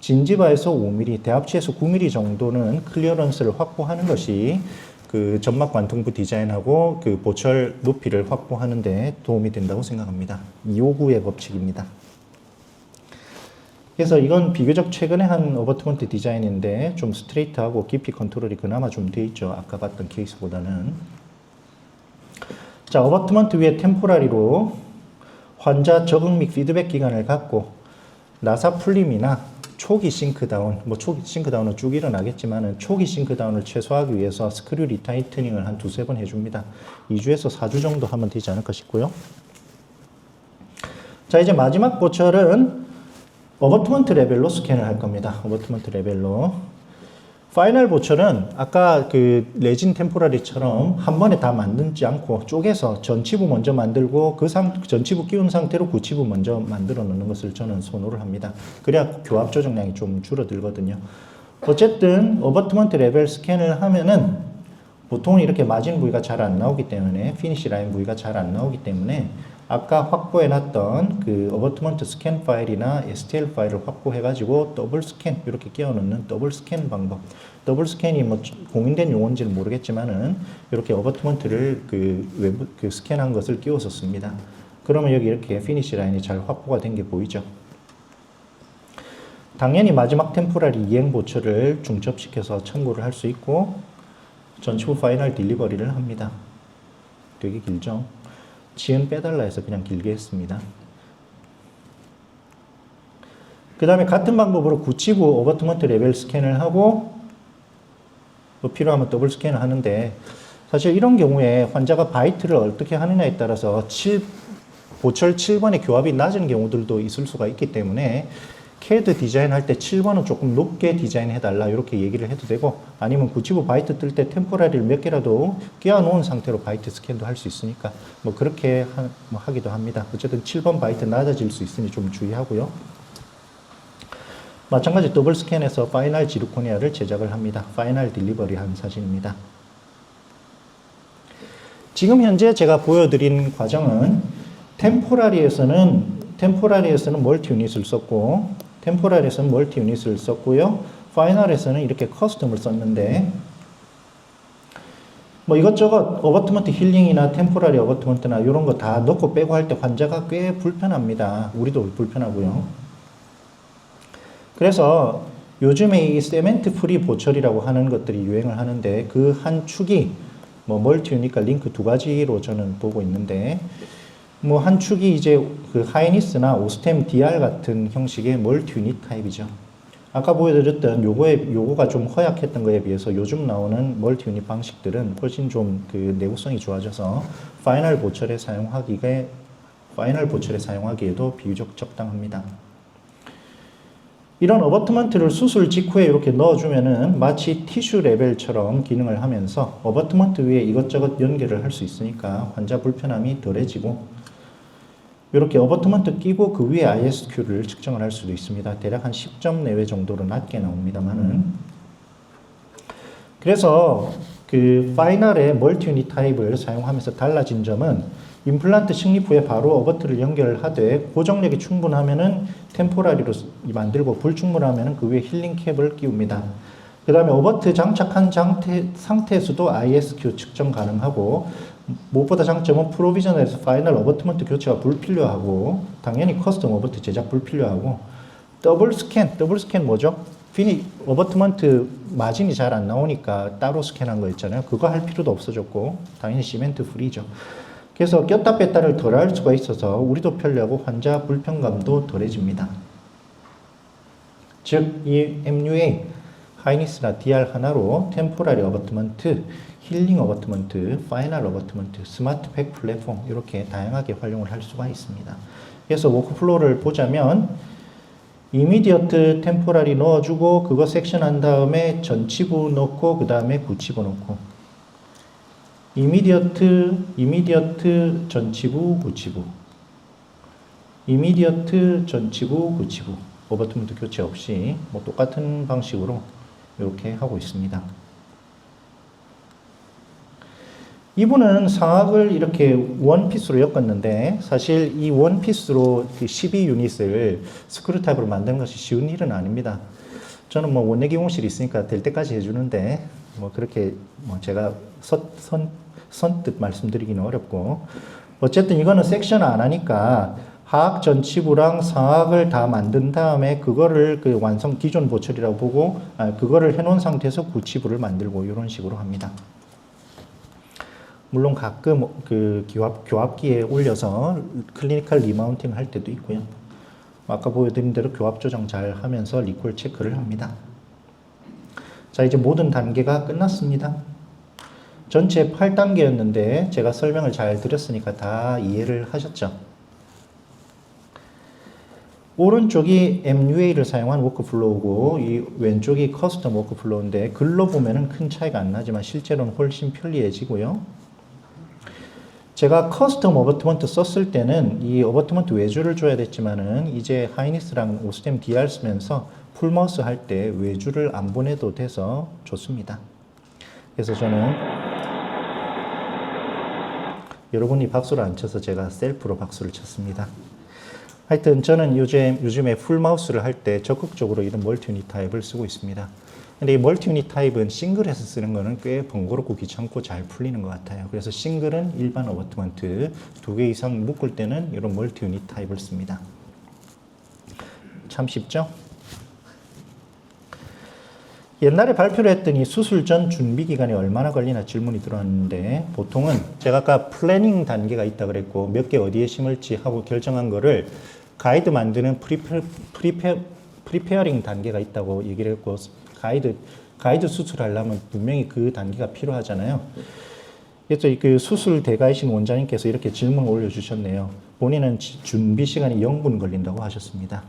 진지바에서 5mm, 대합치에서 9mm 정도는 클리어런스를 확보하는 것이 그 점막 관통부 디자인하고 그 보철 높이를 확보하는 데 도움이 된다고 생각합니다. 259의 법칙입니다. 그래서 이건 비교적 최근에 한 어버트먼트 디자인인데 좀 스트레이트하고 깊이 컨트롤이 그나마 좀 돼 있죠. 아까 봤던 케이스보다는. 자, 어버트먼트 위에 템포라리로 환자 적응 및 피드백 기간을 갖고 나사 풀림이나 초기 싱크다운, 뭐 초기 싱크다운은 쭉 일어나겠지만은 초기 싱크다운을 최소화하기 위해서 스크류 리타이트닝을 한 두세 번 해줍니다. 2주에서 4주 정도 하면 되지 않을까 싶고요. 자, 이제 마지막 보철은 어버트먼트 레벨로 스캔을 할 겁니다. 어버트먼트 레벨로. 파이널 보철은 아까 그 레진 템포라리처럼 한 번에 다 만들지 않고 쪼개서 전치부 먼저 만들고 전치부 끼운 상태로 구치부 먼저 만들어 놓는 것을 저는 선호를 합니다. 그래야 교합 조정량이 좀 줄어들거든요. 어쨌든 어버트먼트 레벨 스캔을 하면은 보통은 이렇게 마진 부위가 잘 안 나오기 때문에, 피니시 라인 부위가 잘 안 나오기 때문에 아까 확보해 놨던 그 어버트먼트 스캔 파일이나 STL 파일을 확보해 가지고 더블 스캔, 이렇게 끼워 넣는 더블 스캔 방법. 더블 스캔이 뭐 공인된 용어인지는 모르겠지만은 이렇게 어버트먼트를 그 외부 그 스캔한 것을 끼워서 씁니다. 그러면 여기 이렇게 피니시 라인이 잘 확보가 된 게 보이죠. 당연히 마지막 템포라리 이행 보철을 중첩시켜서 청구를 할 수 있고, 전치부 파이널 딜리버리를 합니다. 되게 길죠. 지연 빼달라 해서 그냥 길게 했습니다. 그 다음에 같은 방법으로 구치부 어버트먼트 레벨 스캔을 하고, 뭐 필요하면 더블 스캔을 하는데, 사실 이런 경우에 환자가 바이트를 어떻게 하느냐에 따라서 보철 7번의 교합이 낮은 경우들도 있을 수가 있기 때문에 CAD 디자인할 때 7번은 조금 높게 디자인해달라 이렇게 얘기를 해도 되고, 아니면 975 바이트 뜰 때 템포라리를 몇 개라도 끼워 놓은 상태로 바이트 스캔도 할 수 있으니까 뭐 그렇게 하기도 합니다. 어쨌든 7번 바이트 낮아질 수 있으니 좀 주의하고요. 마찬가지 더블 스캔에서 파이널 지르코니아를 제작을 합니다. 파이널 딜리버리 한 사진입니다. 지금 현재 제가 보여드린 과정은 템포라리에서는 멀티 유닛을 썼고, 템포랄에서는 멀티 유닛을 썼고요. 파이널에서는 이렇게 커스텀을 썼는데, 뭐 이것저것 어버트먼트 힐링이나 템포라리 어버트먼트나 이런 거 다 넣고 빼고 할 때 환자가 꽤 불편합니다. 우리도 불편하고요. 그래서 요즘에 이 세멘트 프리 보철이라고 하는 것들이 유행을 하는데, 그 한 축이 뭐 멀티 유닛과 링크 두 가지로 저는 보고 있는데, 뭐 한 축이 이제 그 하이니스나 오스템 DR 같은 형식의 멀티 유닛 타입이죠. 아까 보여드렸던 요거가 좀 허약했던 거에 비해서 요즘 나오는 멀티 유닛 방식들은 훨씬 좀 그 내구성이 좋아져서 파이널 보철에 사용하기에도 비교적 적당합니다. 이런 어버트먼트를 수술 직후에 이렇게 넣어주면은 마치 티슈 레벨처럼 기능을 하면서 어버트먼트 위에 이것저것 연결을 할 수 있으니까 환자 불편함이 덜해지고, 이렇게 어버트먼트 끼고 그 위에 ISQ를 측정을 할 수도 있습니다. 대략 한 10점 내외 정도로 낮게 나옵니다만은. 그래서 그 파이널의 멀티 유닛 타입을 사용하면서 달라진 점은, 임플란트 식립 후에 바로 어버트를 연결을 하되 고정력이 충분하면은 템포라리로 만들고, 불충분하면은 그 위에 힐링 캡을 끼웁니다. 그 다음에 어버트 장착한 상태에서도 ISQ 측정 가능하고, 무엇보다 장점은 프로비저널에서 파이널 어버트먼트 교체가 불필요하고, 당연히 커스텀 어버트 제작 불필요하고, 더블 스캔 뭐죠? 어버트먼트 마진이 잘 안 나오니까 따로 스캔한 거 있잖아요. 그거 할 필요도 없어졌고, 당연히 시멘트 프리죠. 그래서 꼈다 뺐다를 덜 할 수가 있어서 우리도 편리하고 환자 불편감도 덜해집니다. 즉, 이 MUA, 하이니스나 DR 하나로 템포라리 어버트먼트, 힐링 어버트먼트, 파이널 어버트먼트, 스마트팩 플랫폼 이렇게 다양하게 활용을 할 수가 있습니다. 그래서 워크플로우를 보자면, 이미디어트 템포라리 넣어주고 그거 섹션한 다음에 전치부 넣고 그 다음에 구치부 넣고, 이미디어트 전치부 구치부, 이미디어트 전치부 구치부, 어버트먼트 교체 없이 뭐 똑같은 방식으로 이렇게 하고 있습니다. 이분은 상악을 이렇게 원피스로 엮었는데, 사실 이 원피스로 12유닛을 스크류 타입으로 만드는 것이 쉬운 일은 아닙니다. 저는 뭐 원내 기공실이 있으니까 될 때까지 해주는데, 뭐 그렇게 뭐 제가 선뜻 말씀드리기는 어렵고, 어쨌든 이거는 섹션 안 하니까 하악 전치부랑 상악을 다 만든 다음에 그거를 그 완성 기존 보철이라고 보고, 그거를 해놓은 상태에서 구치부를 만들고 이런 식으로 합니다. 물론 가끔 그 교합기에 올려서 클리니컬 리마운팅 할 때도 있고요. 아까 보여드린 대로 교합 조정 잘 하면서 리콜 체크를 합니다. 자, 이제 모든 단계가 끝났습니다. 전체 8단계였는데 제가 설명을 잘 드렸으니까 다 이해를 하셨죠? 오른쪽이 MUA를 사용한 워크플로우고 이 왼쪽이 커스텀 워크플로우인데, 글로 보면은 큰 차이가 안 나지만 실제로는 훨씬 편리해지고요. 제가 커스텀 어버트먼트 썼을 때는 이 어버트먼트 외주를 줘야 됐지만은 이제 하이니스랑 오스템 DR 쓰면서 풀마우스 할 때 외주를 안 보내도 돼서 좋습니다. 그래서 저는 여러분이 박수를 안 쳐서 제가 셀프로 박수를 쳤습니다. 하여튼 저는 요즘에 풀마우스를 할 때 적극적으로 이런 멀티 유닛 타입을 쓰고 있습니다. 근데 이 멀티 유닛 타입은 싱글에서 쓰는 거는 꽤 번거롭고 귀찮고 잘 풀리는 것 같아요. 그래서 싱글은 일반 어버트먼트, 2개 이상 묶을 때는 이런 멀티 유닛 타입을 씁니다. 참 쉽죠? 옛날에 발표를 했더니 수술 전 준비 기간이 얼마나 걸리나 질문이 들어왔는데, 보통은 제가 아까 플래닝 단계가 있다 그랬고 몇 개 어디에 심을지 하고 결정한 거를 가이드 만드는 프리페어링 단계가 있다고 얘기를 했고, 가이드 수술하려면 분명히 그 단계가 필요하잖아요. 그래서 그 수술대가이신 원장님께서 이렇게 질문을 올려주셨네요. 본인은 준비 시간이 0분 걸린다고 하셨습니다.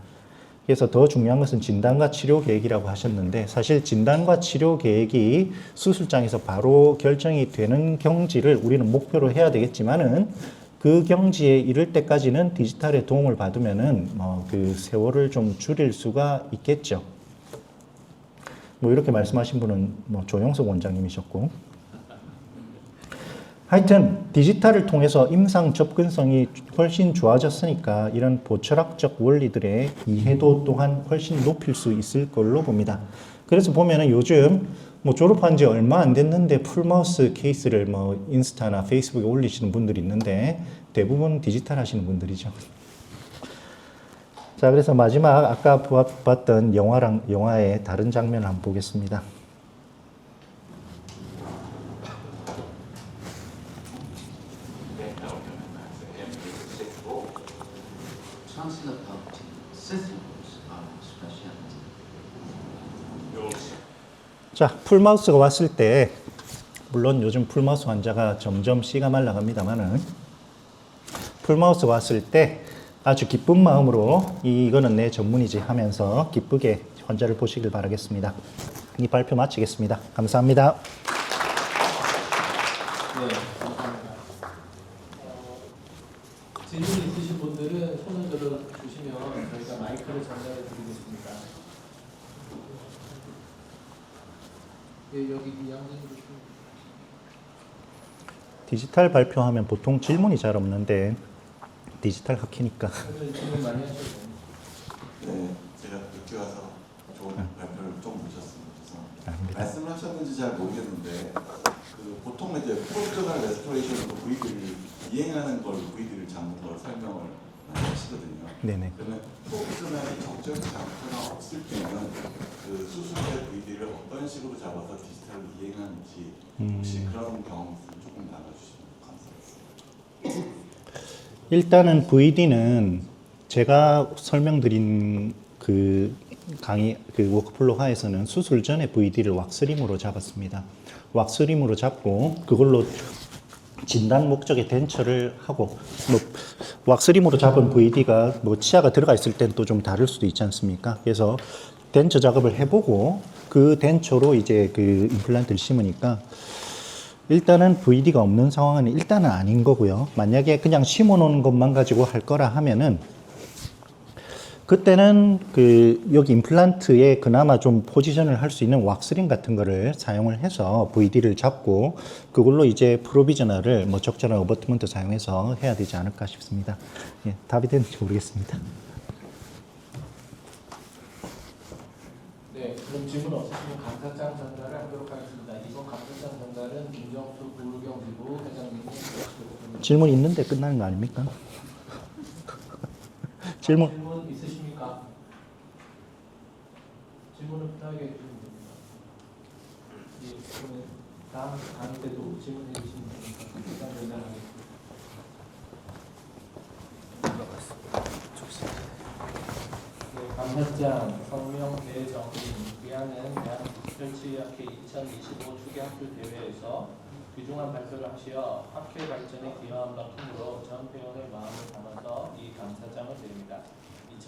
그래서 더 중요한 것은 진단과 치료 계획이라고 하셨는데 사실 진단과 치료 계획이 수술장에서 바로 결정이 되는 경지를 우리는 목표로 해야 되겠지만은 그 경지에 이를 때까지는 디지털의 도움을 받으면은 그 세월을 좀 줄일 수가 있겠죠. 뭐 이렇게 말씀하신 분은 조영석 원장님이셨고. 하여튼 디지털을 통해서 임상 접근성이 훨씬 좋아졌으니까 이런 보철학적 원리들의 이해도 또한 훨씬 높일 수 있을 걸로 봅니다. 그래서 보면은 요즘 졸업한 지 얼마 안 됐는데 풀마우스 케이스를 인스타나 페이스북에 올리시는 분들이 있는데 대부분 디지털 하시는 분들이죠. 자, 그래서 마지막 아까 봤던 영화의 다른 장면을 한번 보겠습니다. 자, 풀마우스가 왔을 때 물론 요즘 풀마우스 환자가 점점 씨가 말라갑니다만은 풀마우스가 왔을 때 아주 기쁜 마음으로 이거는 내 전문이지 하면서 기쁘게 환자를 보시길 바라겠습니다. 이 발표 마치겠습니다. 감사합니다. 네, 감사합니다. 질문 있으신 분들은 손을 들어주시면 저희가 마이크를 전달해 드리겠습니다. 예, 여기 이양님 디지털 발표하면 보통 질문이 잘 없는데 디지털 학회니까. 오늘 질문 많이 하셔도 네, 제가 늦게 와서 좋은 발표를 좀 모셨습니다. 그래서 아닙니다. 말씀을 하셨는지 잘 모르겠는데 보통 이제 프로페셔널 레스토레이션으로 V들을 이행하는 걸 V들을 잡는 걸 설명을 많이 하시거든요. 네네. 그러면 프로페셔널이 적절히 잡거나 없을 때는 그 수술대 V들을 어떤 식으로 잡아서 디지털로 이행하는지 혹시 그런 경험 있으면 조금 나눠주시면 감사하겠습니다. 일단은 VD는 제가 설명드린 그 강의 그 워크플로 하에서는 수술 전에 VD를 왁스림으로 잡았습니다. 왁스림으로 잡고 그걸로 진단 목적의 덴처를 하고 왁스림으로 잡은 VD가 치아가 들어가 있을 땐 또 좀 다를 수도 있지 않습니까? 그래서 덴처 작업을 해보고 그 덴처로 이제 그 임플란트를 심으니까 일단은 VD가 없는 상황은 일단은 아닌 거고요. 만약에 그냥 심어 놓은 것만 가지고 할 거라 하면은 그때는 그 여기 임플란트에 그나마 좀 포지션을 할 수 있는 왁스링 같은 거를 사용을 해서 VD를 잡고 그걸로 이제 프로비저널을 적절한 어버트먼트 사용해서 해야 되지 않을까 싶습니다. 예, 답이 되는지 모르겠습니다. 네, 그럼 질문 없으시면 감사장 전달을 하도록 하겠습니다. 이번 감사장 전달은 김정수 부경지부 회장님이 질문 있는데 끝나는 거 아닙니까? 질문 있으십니까? 질문을 편하게 해주시면 됩니다. 예, 그러면 다음 강의 때도 질문해 주시면 됩니다. 일단 전달하겠습니다. 네, 감사장 성명 대정인 위안은 대한디지털치의학회 2025 추계학술 대회에서 귀중한 발표를 하시어 학회 발전에 기여한 바 크므로 전 회원의 마음을 담아서 이 감사장을 드립니다.